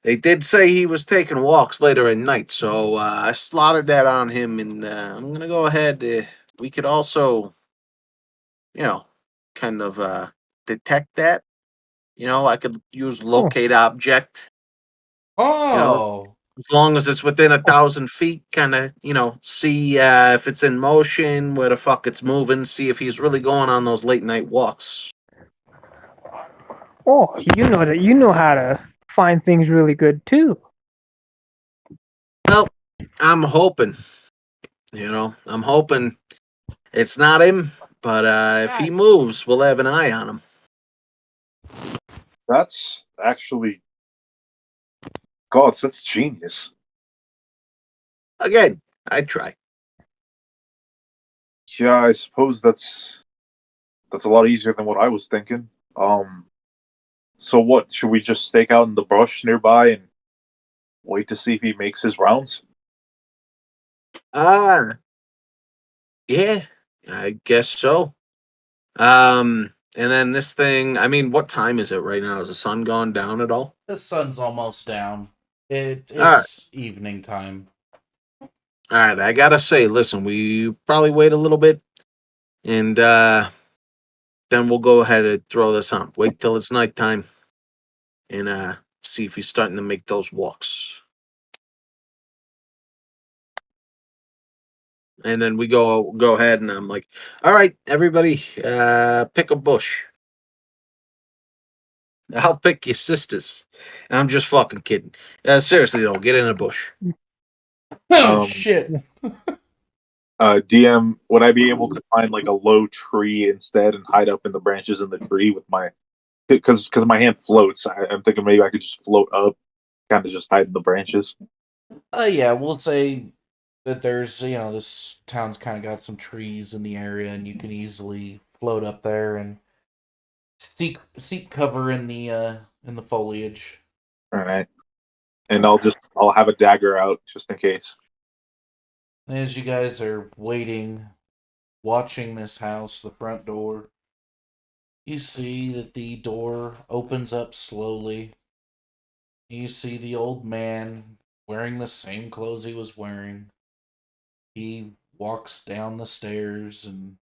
they did say he was taking walks later at night, so I slotted that on him, and I'm gonna go ahead. We could also, you know, kind of detect that. I could use Oh, locate object. Oh, As long as it's within 1,000 feet, kind of, see if it's in motion, where the fuck it's moving, see if he's really going on those late night walks. oh, you know how to find things really good too. Well, I'm hoping, I'm hoping it's not him, but if he moves, we'll have an eye on him. That's actually God. That's genius. Again, I'd try. Yeah, I suppose that's a lot easier than what I was thinking. So what? Should we just stake out in the brush nearby and wait to see if he makes his rounds? Ah, yeah, I guess so. And then this thing, I mean, what time is it right now? Is the sun gone down at all? the sun's almost down. All right. It's evening time. All right, I gotta say, listen, we probably wait a little bit, and then we'll go ahead and throw this on. Wait till it's nighttime, and see if he's starting to make those walks. And then we go ahead, and I'm like, all right, everybody, pick a bush. I'll pick your sisters. I'm just fucking kidding. Seriously though, get in a bush. Oh Um, shit! DM, would I be able to find like a low tree instead and hide up in the branches in the tree with my because my hand floats. I'm thinking maybe I could just float up, kind of just hide in the branches. Yeah, we'll say that there's this town's kind of got some trees in the area, and you can easily float up there and seek cover in the foliage. All right, and I'll have a dagger out just in case. And as you guys are waiting, watching this house, the front door, you see that the door opens up slowly. You see the old man wearing the same clothes he was wearing. He walks down the stairs and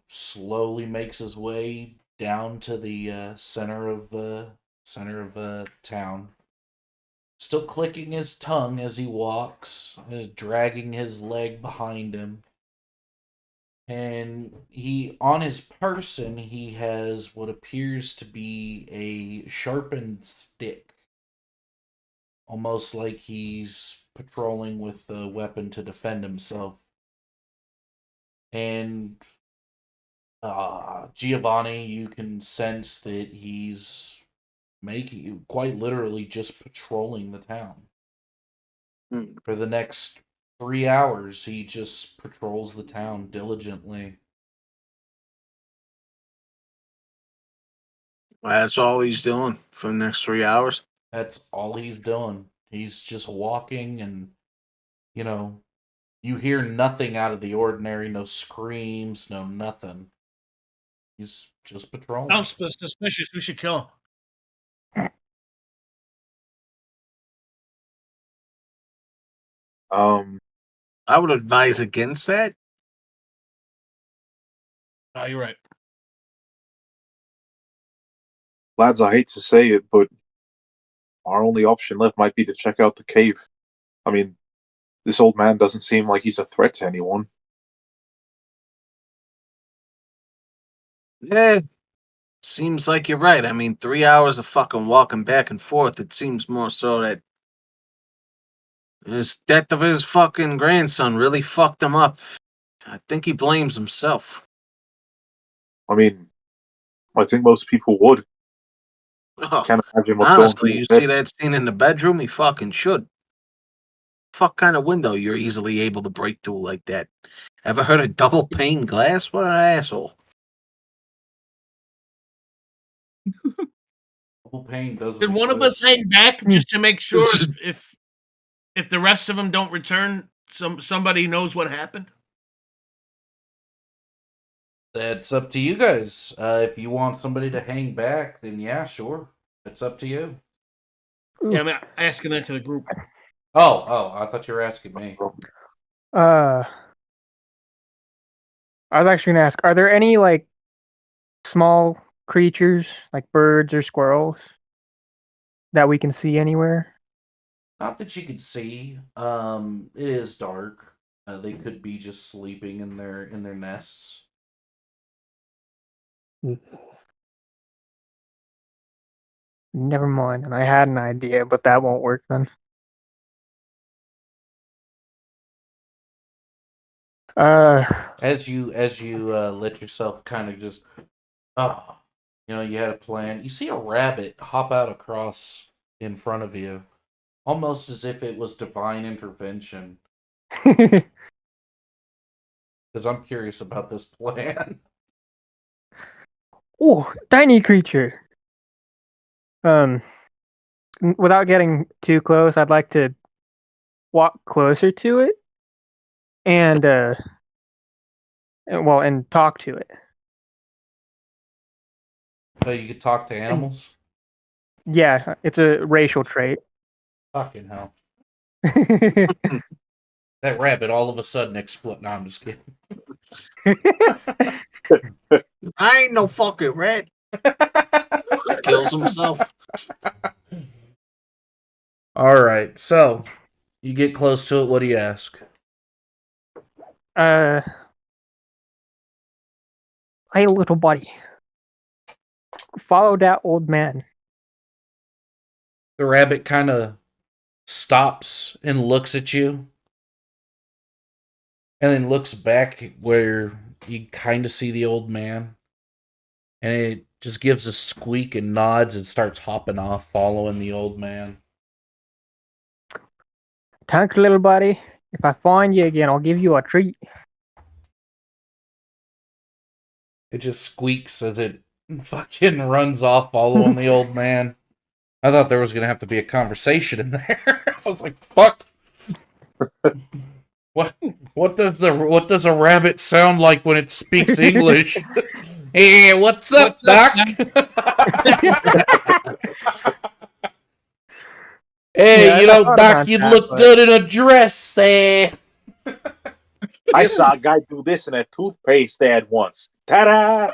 slowly makes his way down to the center of town. Still clicking his tongue as he walks, dragging his leg behind him. And on his person, he has what appears to be a sharpened stick, almost like he's patrolling with a weapon to defend himself. And Giovanni, you can sense that he's making quite literally just patrolling the town. Hmm. For the next 3 hours, he just patrols the town diligently. That's all he's doing for the next 3 hours. That's all he's doing. He's just walking, and you know, you hear nothing out of the ordinary, no screams, no nothing. He's just patrolling. Sounds suspicious. We should kill him. I would advise against that. Oh, you're right. Lads, I hate to say it, but our only option left might be to check out the cave. I mean, this old man doesn't seem like he's a threat to anyone. Yeah, seems like you're right. I mean, 3 hours of fucking walking back and forth. It seems more so that his death of his fucking grandson really fucked him up. I think he blames himself. I mean, I think most people would. Oh, Can't imagine what's going honestly, through you his see head. that scene in the bedroom? He fucking should. Fuck kind of window you're easily able to break through like that? Ever heard of double pane glass? What an asshole. Double pain doesn't Did one of us exist. hang back Hmm. just to make sure if the rest of them don't return, somebody knows what happened? That's up to you guys. If you want somebody to hang back, then yeah, sure. It's up to you. Yeah, I'm asking that to the group. Oh, I thought you were asking me. I was actually gonna ask, are there any like small creatures, like birds or squirrels, that we can see anywhere? Not that you can see. It is dark. They could be just sleeping in their nests. Never mind. And I had an idea, but that won't work then. Uh, As you let yourself kind of just you had a plan. You see a rabbit hop out across in front of you, almost as if it was divine intervention. Because I'm curious about this plan. oh, tiny creature. Without getting too close, I'd like to walk closer to it and and talk to it. So you could talk to animals. Yeah, it's a racial trait. Fucking hell! That rabbit all of a sudden explode. No, I'm just kidding. I ain't no fucking rat. Kills himself. All right, so you get close to it. What do you ask? Hey, little buddy, follow that old man. The rabbit kind of stops and looks at you, and then looks back where you kind of see the old man, and it just gives a squeak and nods and starts hopping off, following the old man. Thanks, little buddy. If I find you again, I'll give you a treat. It just squeaks as it fucking runs off, following the old man. I thought there was gonna have to be a conversation in there. I was like, "Fuck! What does a rabbit sound like when it speaks English?" Hey, what's up, Doc? Hey, Yeah, I thought Doc, about you'd that, look but- good in a dress. I saw a guy do this in a toothpaste ad once. Ta-da!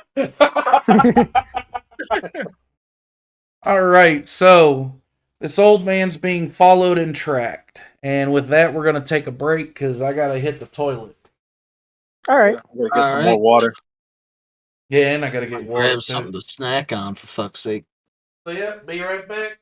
All right, so this old man's being followed and tracked. And with that, we're going to take a break because I got to hit the toilet. All right. I gotta get some more water. Yeah, and I got to get water. Grab something to snack on, for fuck's sake. So, yeah, be right back.